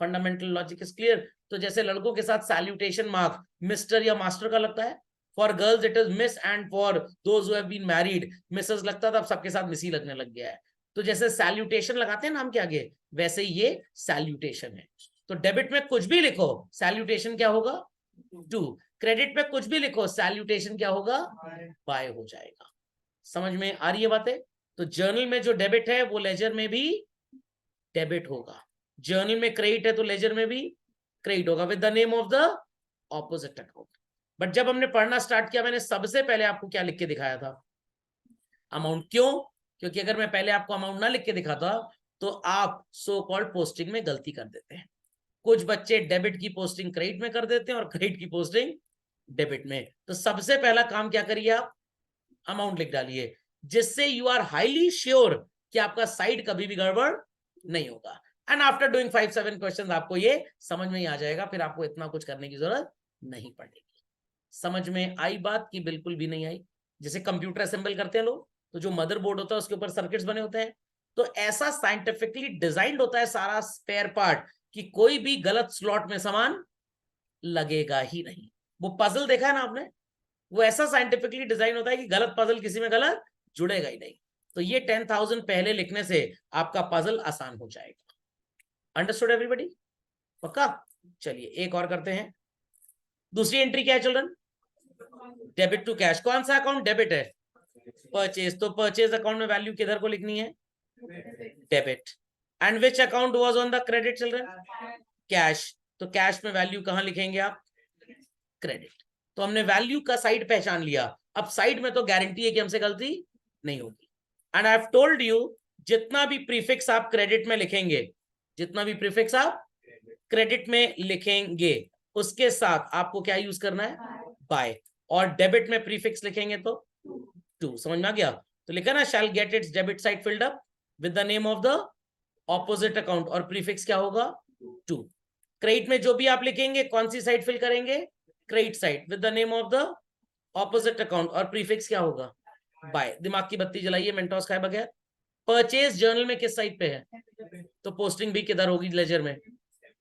Fundamental logic is clear? तो जैसे लड़कों के साथ सैल्यूटेशन मार्क मिस्टर या मास्टर का लगता है, for girls it is miss, and for those who have been married Mrs लगता था, अब सबके साथ मिस ही लगने लग गया है। तो जैसे सैल्यूटेशन लगाते हैं नाम के आगे, वैसे ही ये सैल्यूटेशन है। तो डेबिट में कुछ भी लिखो, सैल्यूटेशन क्या होगा? टू। क्रेडिट में कुछ भी लिखो, सैल्यूटेशन क्या होगा? बाय हो जाएगा। समझ में आ रही है बातें? तो जर्नल में जो डेबिट है वो लेजर में भी डेबिट होगा, जर्नल में क्रेडिट है तो लेजर में भी क्रेडिट होगा, with the name of the opposite account. But जब हमने पढ़ना स्टार्ट किया, मैंने सबसे पहले आपको क्या लिख के दिखाया था? अमाउंट। क्यों? क्योंकि अगर मैं पहले आपको अमाउंट ना लिख के दिखाता तो आप सो कॉल्ड पोस्टिंग में गलती कर देते हैं। कुछ बच्चे डेबिट की पोस्टिंग क्रेडिट में कर देते हैं और क्रेडिट की पोस्टिंग डेबिट में। तो सबसे पहला काम क्या करिए आप, अमाउंट लिख डालिए, जिससे यू आर हाईली श्योर कि आपका साइड कभी भी गड़बड़ नहीं होगा। एंड आफ्टर डूइंग 5-7 क्वेश्चंस आपको ये समझ में ही आ जाएगा, फिर आपको इतना कुछ करने की जरूरत नहीं पड़ेगी। समझ में आई बात की बिल्कुल भी नहीं आई? जैसे कंप्यूटर असेंबल करते हैं लोग, तो जो मदरबोर्ड होता है उसके ऊपर सर्किट्स बने होते हैं, तो ऐसा साइंटिफिकली डिजाइंड होता है सारा स्पेयर पार्ट कि कोई भी गलत स्लॉट में सामान लगेगा ही नहीं। वो पजल देखा है ना आपने, वो ऐसा साइंटिफिकली डिजाइन होता है कि गलत पजल किसी में गलत जुड़ेगा ही नहीं। तो ये 10,000 पहले लिखने से आपका पजल आसान हो जाएगा। Understood everybody? पक्का? चलिए एक और करते हैं। दूसरी एंट्री क्या है चिल्ड्रन? Debit to cash. कौन सा अकाउंट डेबिट है? परचेज। तो परचेज अकाउंट में वैल्यू किधर को लिखनी है? Debit. And which account was on the credit children? Cash. तो कैश में वैल्यू कहां लिखेंगे आप? क्रेडिट। तो हमने वैल्यू का साइड पहचान लिया, अब साइड में तो गारंटी है कि हमसे गलती नहीं होगी। And I have told you, जितना भी प्रीफिक्स आप क्रेडिट में लिखेंगे, जितना भी प्रीफिक्स आप क्रेडिट में लिखेंगे, उसके साथ आपको क्या यूज करना है? बाय। और डेबिट में प्रीफिक्स लिखेंगे तो टू। समझ में आ गया? तो लिखा ना, शैल gate its debit side filled up with the name of the opposite account, और प्रीफिक्स क्या होगा? टू। क्रेडिट में जो भी आप लिखेंगे कौन सी साइड फिल करेंगे? Credit side with the name of the opposite account, और प्रीफिक्स क्या होगा? बाय। दिमाग की बत्ती जलाइए मेंटोस खाए बगैर। परचेज जर्नल में किस साइड पे है? तो पोस्टिंग भी किधर होगी लेजर में?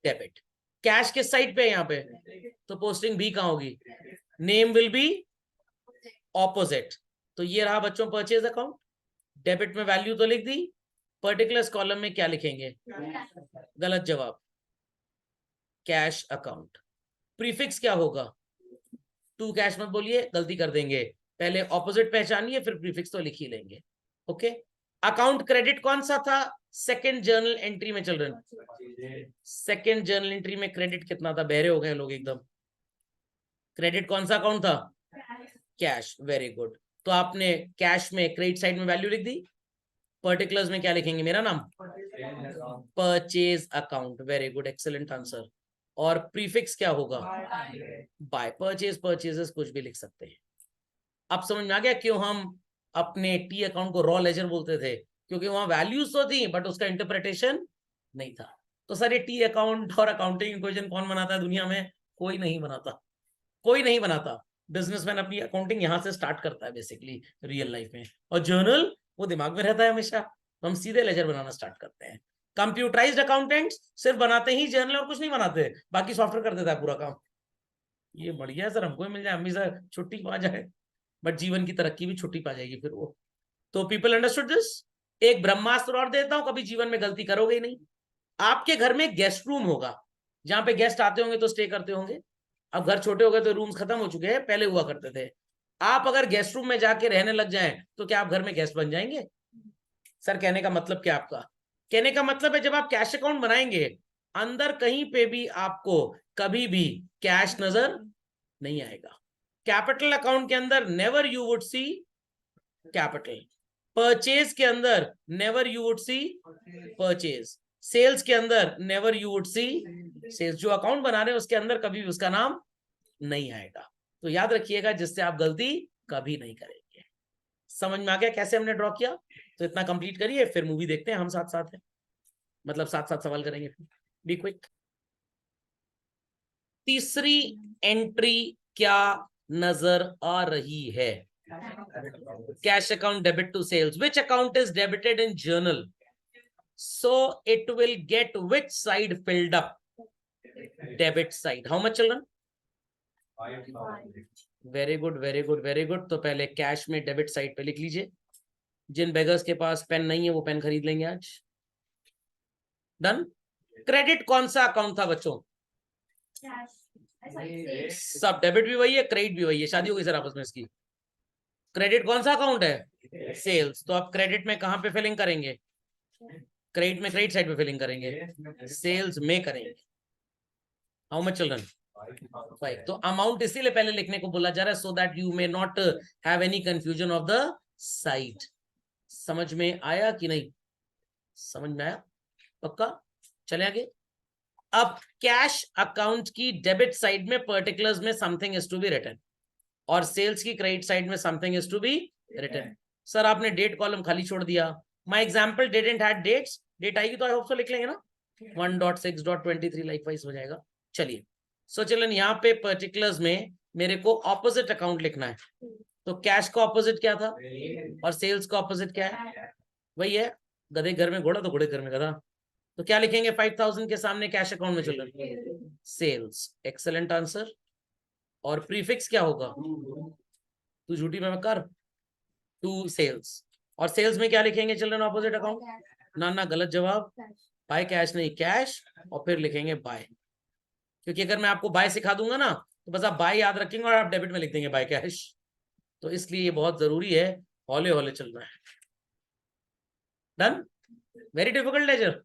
डेबिट। कैश किस साइड पे है यहाँ पे? तो पोस्टिंग भी कहां होगी? Name will be opposite. तो ये रहा बच्चों परचेज अकाउंट। डेबिट में वैल्यू तो लिख दी, पर्टिकुलर्स कॉलम में क्या लिखेंगे? गलत जवाब, कैश अकाउंट। प्रीफिक्स क्या होगा? टू कैश मत बोलिए, गलती कर देंगे, पहले ऑपोजिट पहचानिए फिर प्रीफिक्स तो लिख ही लेंगे। ओके। अकाउंट क्रेडिट कौन सा था सेकंड जर्नल एंट्री में चिल्ड्रन? सेकंड जर्नल एंट्री में क्रेडिट कितना था? बहरे हो गए लोग एकदम। क्रेडिट कौन सा अकाउंट था? कैश। Very good. तो आपने कैश में क्रेडिट साइड में वैल्यू लिख दी, पर्टिकुलर्स में क्या लिखेंगे? मेरा नाम, purchase account. Very good, excellent answer. और प्रीफिक्स क्या होगा? बाय। परचेज, परचेजेस कुछ भी लिख सकते हैं। अब समझ में आ गया क्यों हम अपने टी अकाउंट को रॉ लेजर बोलते थे? क्योंकि वहां वैल्यूज तो थी बट उसका इंटरप्रिटेशन नहीं था। तो सर ये टी अकाउंट और अकाउंटिंग इक्वेशन कौन बनाता है दुनिया में? कोई नहीं बनाता, कोई नहीं बनाता। बिजनेसमैन अपनी अकाउंटिंग यहां से स्टार्ट करता है बेसिकली रियल लाइफ में, और जर्नल वो दिमाग में रहता है हमेशा, तो हम सीधे लेजर बनाना स्टार्ट करते हैं। कंप्यूटराइज्ड अकाउंटेंट्स सिर्फ बनाते ही जर्नल और कुछ नहीं बनाते, बाकी सॉफ्टवेयर कर देता है पूरा काम। ये बढ़िया है सर, हमको मिल जाए, अम्मी सर छुट्टी पा जाए, बट जीवन की तरक्की भी छुट्टी पा जाएगी फिर वो। तो पीपल अंडरस्टूड दिस। एक ब्रह्मास्त्र और देता हूं, कभी जीवन में गलती करोगे ही नहीं। आपके घर में गेस्ट रूम होगा, जहां पे गेस्ट आते होंगे तो स्टे करते होंगे। अब घर छोटे हो गए तो रूम्स खत्म हो चुके हैं, पहले हुआ करते थे। आप अगर गेस्ट रूम में जाके रहने लग जाएं तो क्या आप घर में गेस्ट बन जाएंगे? सर कहने का मतलब क्या आपका? कहने का मतलब है जब आप कैश अकाउंट बनाएंगे, अंदर कहीं पे भी आपको कभी भी कैश नजर नहीं आएगा। कैपिटल अकाउंट के अंदर never you would see capital. Purchase के अंदर never you would see purchase. Sales के अंदर never you would see sales. जो अकाउंट बना रहे हैं उसके अंदर कभी भी उसका नाम नहीं आएगा। तो याद रखिएगा, जिससे आप गलती कभी नहीं करेंगे। समझ में आ गया कैसे हमने ड्रॉ किया? तो इतना कंप्लीट करिए, फिर मूवी देखते हैं हम साथ साथ है, मतलब साथ साथ सवाल करेंगे। Be quick. तीसरी एंट्री क्या नजर आ रही है? Cash account debit to sales. Which account is debited in journal, so it will get which side filled up? Debit side. How much children? Very good, very good, very good. तो पहले cash में debit side पे लिख लीजिए। जिन beggars के पास pen नहीं है वो पेन खरीद लेंगे आज। डन। क्रेडिट कौन सा अकाउंट था बच्चों? सब डेबिट भी वही है, क्रेडिट भी वही है, शादी हो गई सर आपस में इसकी। क्रेडिट कौन सा अकाउंट है? सेल्स। तो आप क्रेडिट में कहां पे फिलिंग करेंगे? क्रेडिट में क्रेडिट साइड पे फिलिंग करेंगे, सेल्स में करेंगे। How much children? 5। तो अमाउंट इसीलिए पहले लिखने को बोला जा रहा है, so that you may not have any confusion of the side. समझ में आया कि नहीं? समझ में आया? पक्का? चले आगे। अब कैश अकाउंट की डेबिट साइड में पर्टिकुलर्स में something is to be written और सेल्स की क्रेडिट साइड में something is to be written. Sir आपने डेट कॉलम खाली छोड़ दिया। My example didn't had dates, date आएगी तो आई होप सो लिख लेंगे ना, 1.6.23 लाइकवाइज हो जाएगा। चलिए सो चलन यहाँ पे पर्टिकुलर्स में मेरे को ऑपोजिट अकाउंट लिखना है, तो कैश का ऑपोजिट क्या था और सेल्स का ऑपोजिट क्या है, वही है गधे घर में घोड़ा तो घोड़े घर में गधा। तो क्या लिखेंगे 5000 के सामने कैश अकाउंट में चिल्ड्रन, सेल्स, एक्सेलेंट आंसर। और प्रीफिक्स क्या होगा, तू झूठी में कर, टू सेल्स। और सेल्स में क्या लिखेंगे चिल्ड्रन ऑपोजिट अकाउंट, ना गलत जवाब, बाय कैश नहीं कैश, और फिर लिखेंगे बाय, क्योंकि अगर मैं आपको बाय सिखा दूंगा ना तो बस आप बाय याद रखेंगे और आप डेबिट में लिख देंगे बाय कैश, तो इसलिए ये बहुत जरूरी है, हौले हौले चलना है। डन, वेरी डिफिकल्ट लेजर,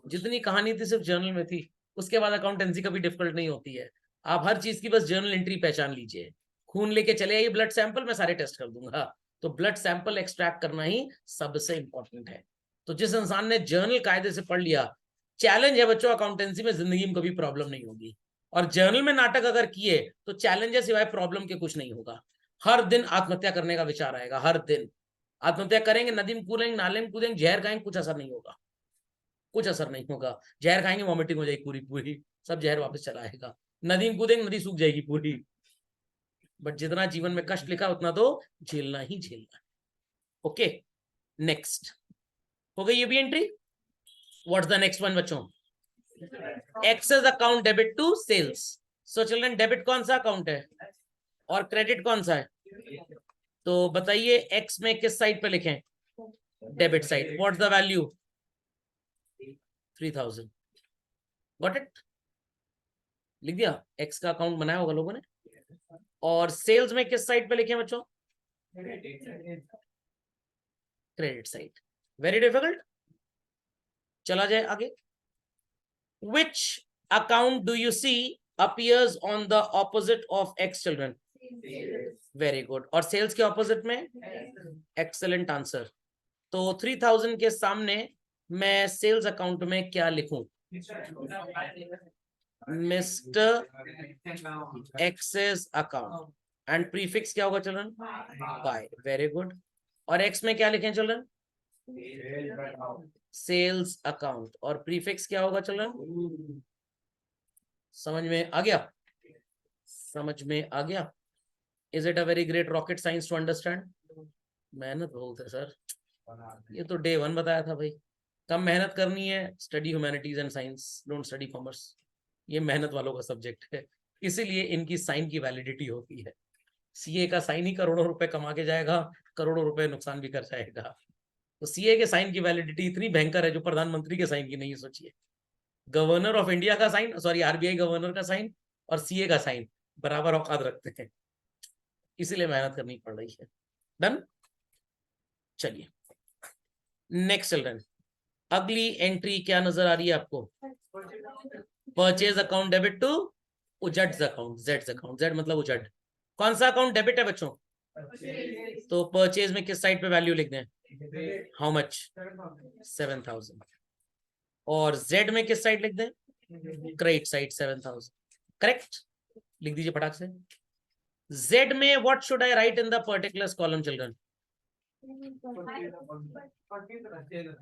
जितनी कहानी थी सिर्फ जर्नल में थी, उसके बाद अकाउंटेंसी कभी डिफिकल्ट नहीं होती है। आप हर चीज की बस जर्नल एंट्री पहचान लीजिए। खून लेके चले आइए ब्लड सैंपल, मैं सारे टेस्ट कर दूंगा, तो ब्लड सैंपल एक्सट्रैक्ट करना ही सबसे इंपॉर्टेंट है। तो जिस इंसान ने जर्नल कायदे से पढ़ लिया, चैलेंज है बच्चों अकाउंटेंसी में जिंदगी में कभी प्रॉब्लम नहीं होगी। और जर्नल में नाटक अगर किए तो चैलेंज है सिवाय प्रॉब्लम के कुछ नहीं होगा। हर दिन आत्महत्या करने का विचार आएगा, हर दिन आत्महत्या करेंगे, नदी में कूदेंगे, नाले में कूदेंगे, जहर खाएंगे, कुछ असर नहीं होगा, कुछ असर नहीं होगा। जहर खाएंगे वॉमिटिंग हो जाएगी पूरी पूरी, सब जहर वापस चला आएगा। नदी में कूदेंगे, नदी सूख जाएगी पूरी। बट जितना जीवन में कष्ट लिखा उतना तो झेलना ही झेलना है। ओके नेक्स्ट, हो गई ये भी entry. What's the next one बच्चों, X's account debit to sales. So children debit कौन सा अकाउंट है और क्रेडिट कौन सा है, तो बताइए एक्स में किस साइड पे लिखें, debit side. What's the value, 3000, got it, लिख दिया, एक्स का अकाउंट बनाया होगा लोगों ने। और सेल्स में किस साइड पे लिखे बच्चों, क्रेडिट साइड। वेरी डिफिकल्ट, चला जाए आगे। Which account do you see appears on the opposite of X children, very good. और सेल्स के ऑपोजिट में, एक्सेलेंट आंसर। तो 3000 के सामने मैं सेल्स अकाउंट में क्या लिखूं, Mr X's account, and prefix क्या होगा चिल्ड्रन, बाय, वेरी गुड। और एक्स में क्या लिखें चिल्ड्रन, सेल्स अकाउंट, और प्रीफिक्स क्या होगा चिल्ड्रन, समझ में आ गया, समझ में आ गया। Is it a very great rocket science to understand, मेहनत बहुत है सर, ये तो डे 1 बताया था भाई, कम मेहनत करनी है, study humanities and science, don't study commerce, ये मेहनत वालों का सब्जेक्ट है, इसीलिए इनकी साइन की वैलिडिटी होती है। सीए का साइन ही करोड़ों रुपए कमा के जाएगा, करोड़ों रुपए नुकसान भी कर जाएगा। तो सीए के साइन की वैलिडिटी इतनी भयंकर है जो प्रधानमंत्री के साइन की नहीं, सोचिए गवर्नर ऑफ इंडिया का साइन, सॉरी आरबीआई गवर्नर का साइन और सीए का साइन बराबर औकात रखते हैं, इसीलिए मेहनत करनी पड़ रही है। डन, चलिए नेक्स्ट चिल्ड्रन, अगली एंट्री क्या नजर आ रही है आपको, परचेज अकाउंट डेबिट टू उजड्स अकाउंट, जेड्स अकाउंट, जेड मतलब उजड, कौन सा अकाउंट डेबिट है बच्चों, तो परचेज में किस साइड पे वैल्यू लिख दें, हाउ मच, 7000, और जेड में किस साइड लिख दें, क्रेडिट साइड 7000, करेक्ट, लिख दीजिए फटाक से। जेड में what should I write in the particular column children,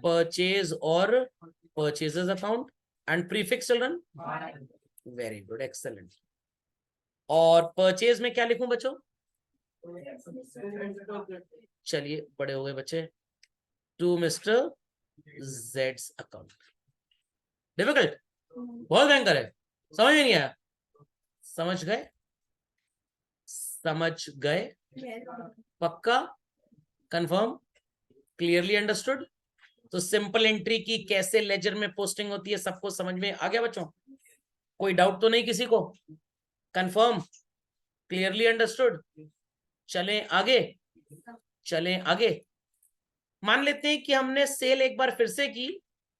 purchase और purchases account, and prefix children, very good, excellent. और परचेज में क्या लिखूं बच्चों, चलिए बड़े हो गए बच्चे, टू मिस्टर जेड्स अकाउंट। डिफिकल्ट, बहुत भयंकर है, समझ में नहीं आया, समझ गए, समझ गए, पक्का, कंफर्म, क्लियरली अंडरस्टूड। तो सिंपल एंट्री की कैसे लेजर में पोस्टिंग होती है सबको समझ में आ गया बच्चों, कोई डाउट तो नहीं किसी को, कंफर्म, क्लियरली अंडरस्टूड। चलें आगे, चलें आगे। मान लेते हैं कि हमने सेल एक बार फिर से की,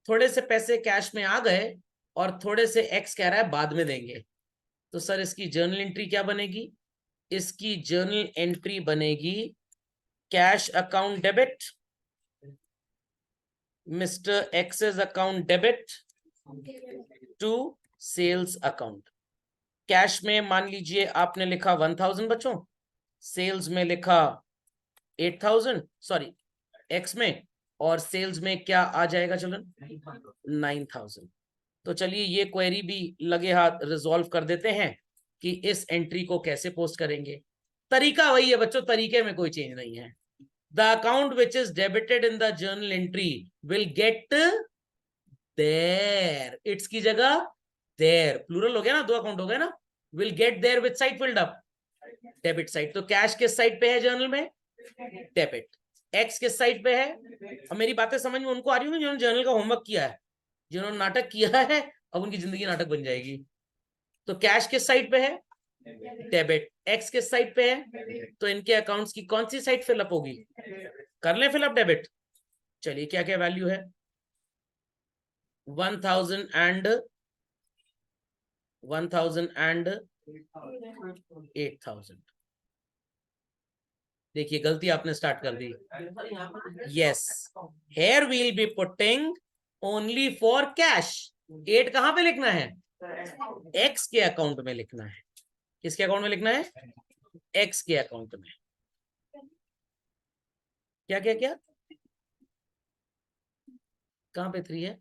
थोड़े से पैसे कैश में आ गए और थोड़े से एक्स कह रहा है बाद में देंगे, तो सर इसकी जर्नल एंट्री क्या बनेगी, इसकी जर्नल एंट्री बनेगी cash account debit, Mr X's account debit to sales account. Cash में मान लीजिए आपने लिखा 1000 बच्चों, सेल्स में लिखा 8000, सॉरी एक्स में, और सेल्स में क्या आ जाएगा चिल्ड्रन? 9000। तो चलिए ये क्वेरी भी लगे हाथ रिजॉल्व कर देते हैं कि इस एंट्री को कैसे पोस्ट करेंगे। तरीका वही है बच्चों, तरीके में कोई चेंज नहीं है। The account which is debited in the journal entry will get there, it's की जगह देयर, प्लूरल हो गया ना, दो अकाउंट हो गया ना, will get there which side filled up? Debit side. तो कैश किस साइड पे है जर्नल में? डेबिट। एक्स किस साइड पे है? अब मेरी बातें समझ में उनको आ रही होंगी जिन्होंने जर्नल का होमवर्क किया है, जिन्होंने नाटक किया है, अब उनकी जिंदगी नाटक बन जाएगी। तो कैश किस साइड पे है? डेबिट। एक्स किस साइड पे है? तो इनके अकाउंट्स की कौन सी साइड फिलअप होगी? कर लें फिलअप डेबिट। चलिए क्या क्या वैल्यू है? 1000 एंड 8000। देखिए गलती आपने स्टार्ट कर दी। Yes, here we'll be putting only for cash. 8 कहां पे लिखना है? एक्स के अकाउंट में लिखना है। किसके अकाउंट में लिखना है? एक्स के अकाउंट में। क्या क्या क्या? कहां पे 3 है?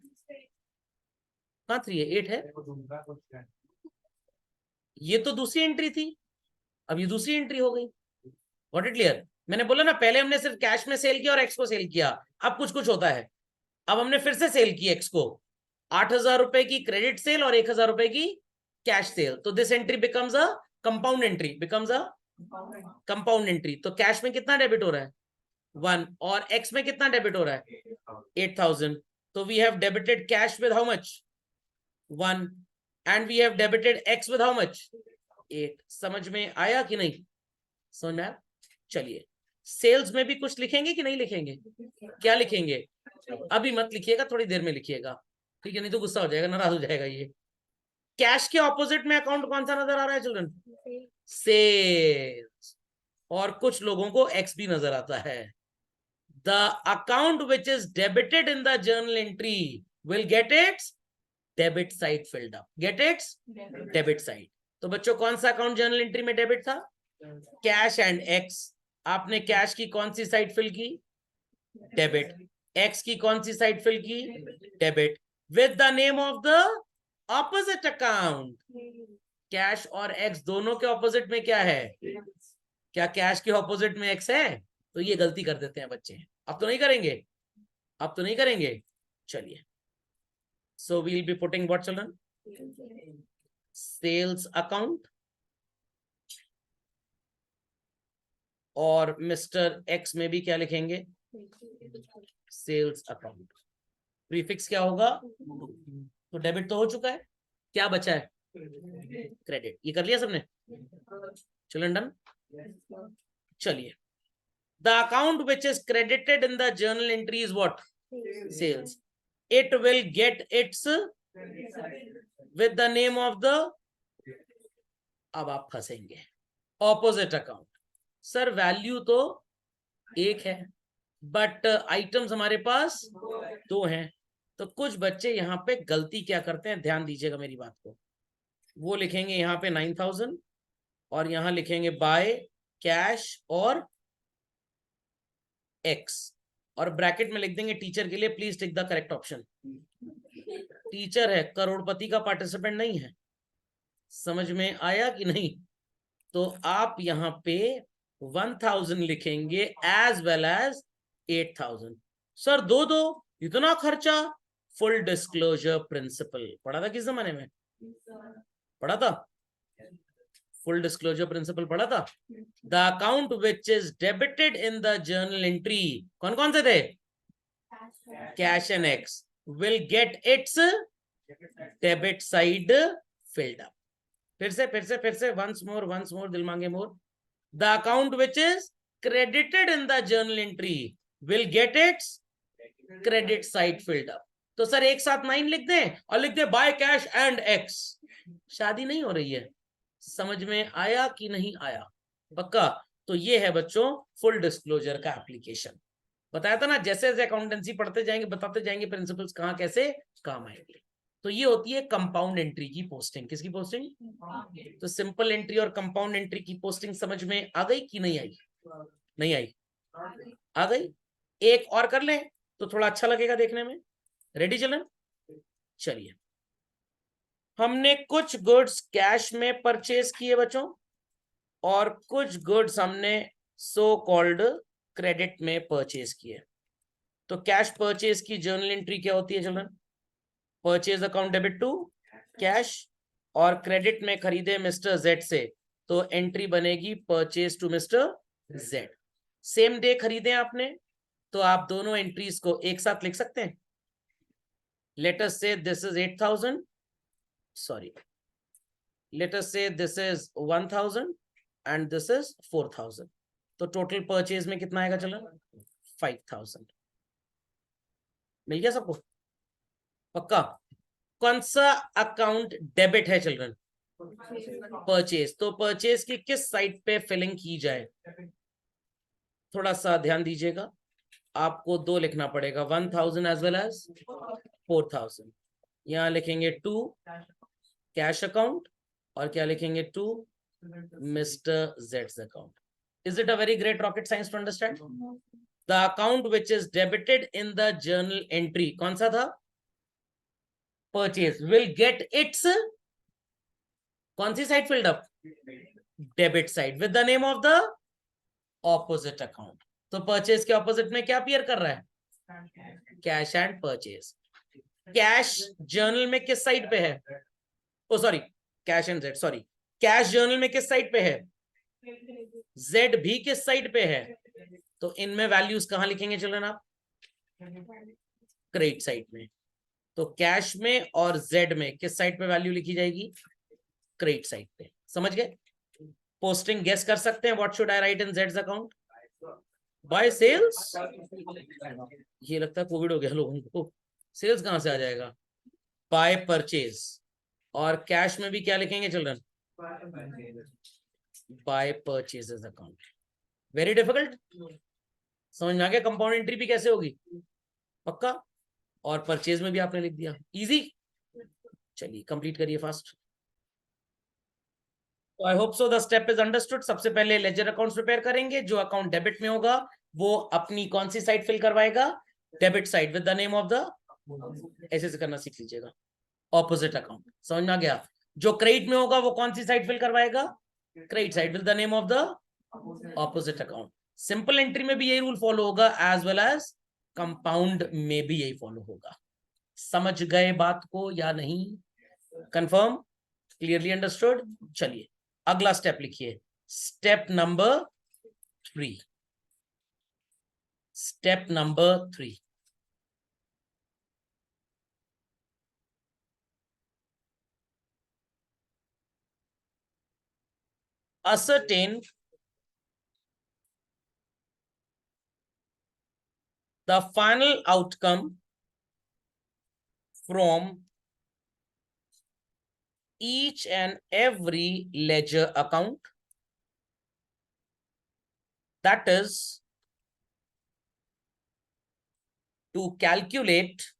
कहां 3 है? 8 है। ये तो दूसरी एंट्री थी, अब ये दूसरी एंट्री हो गई। What it clear? मैंने बोला ना पहले हमने सिर्फ कैश में सेल किया और एक्स को सेल किया, अब कुछ कुछ होता है। अब हमने फिर से सेल की एक्स को, 8000 रुपए की क्रेडिट सेल और 1000 रुपए की कैश सेल। तो this entry becomes a compound entry, becomes a compound entry. तो कैश में कितना डेबिट हो रहा है? 1, और एक्स में कितना डेबिट हो रहा है? 8000। तो we have debited cash with how much? 1, and we have debited X with how much? 8। समझ में आया कि नहीं? समझ में आया? चलिए सेल्स में भी कुछ लिखेंगे कि नहीं लिखेंगे? क्या लिखेंगे? अभी मत लिखिएगा, थोड़ी देर में लिखिएगा, ठीक है, नहीं तो गुस्सा हो जाएगा, नाराज हो जाएगा ये। कैश के ऑपोजिट में अकाउंट कौन सा नजर आ रहा है चिल्ड्रन? सेल्स। और कुछ लोगों को एक्स भी नजर आता है। The account which is debited in the journal entry will get its debit side filled up. Get its debit side. तो बच्चों कौन सा अकाउंट जर्नल एंट्री में डेबिट था? Cash and X. आपने कैश की कौन सी साइड फिल की? डेबिट। एक्स की कौन सी साइड फिल की? Debit, with the name of the opposite account. Cash और एक्स दोनों के ऑपोजिट में क्या है? क्या कैश के ऑपोजिट में एक्स है? तो ये गलती कर देते हैं बच्चे। अब तो नहीं करेंगे, अब तो नहीं करेंगे। चलिए, so we'll be putting what children? Sales account, और मिस्टर एक्स में भी क्या लिखेंगे? Sales account. प्रीफिक्स क्या होगा? तो डेबिट तो हो चुका है, क्या बचा है? क्रेडिट। ये कर लिया सबने? चलो डन। चलिए, the account which is credited in the journal entry is what? Sales. It will get its with the name of the, अब आप फंसेंगे, ऑपोजिट अकाउंट। सर वैल्यू तो एक है बट आइटम्स हमारे पास 2 हैं। तो कुछ बच्चे यहाँ पे गलती क्या करते हैं, ध्यान दीजिएगा मेरी बात को। वो लिखेंगे यहाँ पे 9000 और यहाँ लिखेंगे बाय कैश और एक्स, और ब्रैकेट में लिख देंगे टीचर के लिए please tick the correct option. Teacher है, करोड़पति का पार्टिसिपेंट नहीं है। समझ में आया कि नहीं? तो आप यहाँ पे 1000 लिखेंगे एज वेल एज 8000। सर दो दो इतना खर्चा? फुल डिस्क्लोजर प्रिंसिपल पढ़ा था किस जमाने में? पढ़ा था? फुल डिस्क्लोजर प्रिंसिपल पढ़ा था। The account which is debited in the journal entry, कौन कौन से थे? Cash and X, will get its debit side filled up. फिर से वंस मोर दिल मांगे more. The account which is credited in the journal entry will get its credit side filled up. तो sir एक साथ 9 लिख दें और लिख दें बाय कैश एंड एक्स, शादी नहीं हो रही है। समझ में आया कि नहीं आया? पक्का? तो ये है बच्चों फुल डिस्क्लोजर का एप्लीकेशन। बताया था ना, जैसे जैसे अकाउंटेंसी पढ़ते जाएंगे बताते जाएंगे प्रिंसिपल्स कहां कैसे काम आएंगे। तो ये होती है कंपाउंड एंट्री की पोस्टिंग। किसकी पोस्टिंग? तो सिंपल एंट्री और कंपाउंड एंट्री की पोस्टिंग समझ में आ गई कि नहीं आई? नहीं आई? आ गई। एक और कर लें तो थोड़ा अच्छा लगेगा देखने में। रेडी चलें? चलिए, हमने कुछ गुड्स कैश में परचेज किए बच्चों, और कुछ गुड्स हमने सो कॉल्ड क्रेडिट में परचेज किए। तो कैश परचेज की जर्नल एंट्री क्या होती है children? Purchase account debit to cash, और क्रेडिट में खरीदे मिस्टर जेड से, तो एंट्री बनेगी purchase to Mr Z. Same day खरीदे आपने, तो आप दोनों एंट्रीज को एक साथ लिख सकते हैं। लेट अस से this is 8,000, sorry, let us say this is 1,000 and this is 4,000, तो टोटल परचेज में कितना आएगा चलो? 5,000। मिल गया सबको? पक्का? कौन सा अकाउंट डेबिट है चिल्ड्रन? परचेज। तो परचेज की किस साइड पे फिलिंग की जाए? थोड़ा सा ध्यान दीजिएगा, आपको दो लिखना पड़ेगा, 1,000 एज वेल एज 4,000। यहां लिखेंगे टू कैश अकाउंट, और क्या लिखेंगे? टू मिस्टर जेड्स account. Is it a very great rocket science to understand? The account which is debited in the journal entry, कौन सा था? Purchase, will get its कौन सी side filled up? Debit side with the name of the opposite account. तो purchase के opposite में क्या appear कर रहा है? Cash and purchase. Cash journal में किस साइड पे है? Oh sorry, cash and Z, sorry, cash journal में किस साइड पे है? जेड भी किस साइड पे है? तो इनमें वैल्यूज कहां लिखेंगे चिल्ड्रन आप? क्रेडिट साइड में। तो कैश में और जेड में किस साइड पे वैल्यू लिखी जाएगी? क्रेडिट साइड पे। समझ गए? पोस्टिंग गेस कर सकते हैं, what should I write in जेड्स अकाउंट? By sales. ये लगता है कोविड हो गया लोगों को, सेल्स कहां से आ जाएगा? By purchase. और कैश में भी क्या लिखेंगे children? By purchases account. Very difficult? समझ में आ गया कंपाउंड एंट्री भी कैसे होगी? पक्का? और परचेज में भी आपने लिख दिया, इजी। चलिए कंप्लीट करिए fast. I hope so the step is understood. सबसे पहले लेजर अकाउंट्स प्रिपेयर करेंगे। जो अकाउंट डेबिट में होगा वो अपनी कौन सी साइड फिल करवाएगा? Debit side with the name of the, ऐसे से करना सीख लीजिएगा, ऑपोजिट अकाउंट। समझ में आ गया? जो क्रेडिट में होगा वो कौन सी साइड फिल करवाएगा? Credit side with the name of the opposite account. Simple entry में भी यही रूल फॉलो होगा, एज वेल एज कंपाउंड में भी यही फॉलो होगा। समझ गए बात को या नहीं? कंफर्म? Clearly understood? चलिए अगला स्टेप लिखिए, step number 3। Step number 3, ascertain the final outcome from each and every ledger account, that is to calculate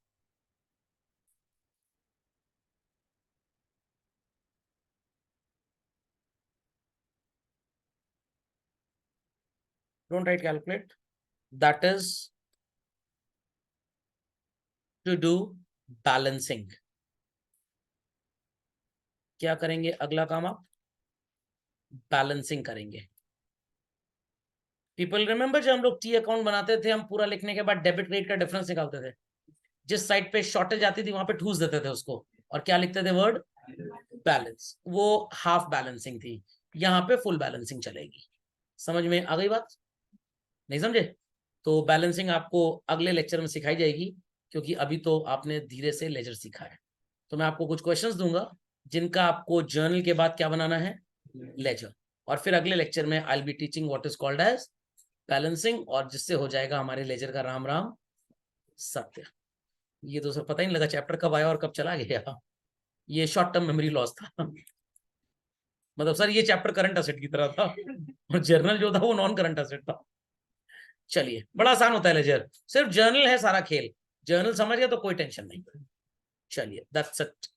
don't write calculate, that is to do balancing। क्या करेंगे अगला काम आप? बैलेंसिंग करेंगे। People remember जब हम लोग टी अकाउंट बनाते थे, हम पूरा लिखने के बाद डेबिट क्रेडिट का डिफरेंस निकालते थे। जिस साइड पे शॉर्टेज आती थी वहां पे ठूस देते थे उसको, और क्या लिखते थे? Word balance. वो हाफ बैलेंसिंग थी, यहाँ पे फुल बैलेंसिंग चलेगी। समझ में आ गई बात? नहीं समझे? तो बैलेंसिंग आपको अगले लेक्चर में सिखाई जाएगी, क्योंकि अभी तो आपने धीरे से लेजर सीखा है। तो मैं आपको कुछ क्वेश्चंस दूंगा जिनका आपको जर्नल के बाद क्या बनाना है? लेजर। और फिर अगले लेक्चर में I will be teaching what is called as balancing, और जिससे हो जाएगा हमारे लेजर का राम राम सत्य। ये तो सब पता ही नहीं लगा चैप्टर कब आया और कब चला गया। ये शॉर्ट टर्म मेमोरी लॉस था। मतलब सर ये चैप्टर करंट असेट की तरह था, और जर्नल जो था वो नॉन करंट असेट था। चलिए बड़ा आसान होता है लेजर, सिर्फ जर्नल है सारा खेल। जर्नल समझ गए तो कोई टेंशन नहीं। चलिए दैट्स इट।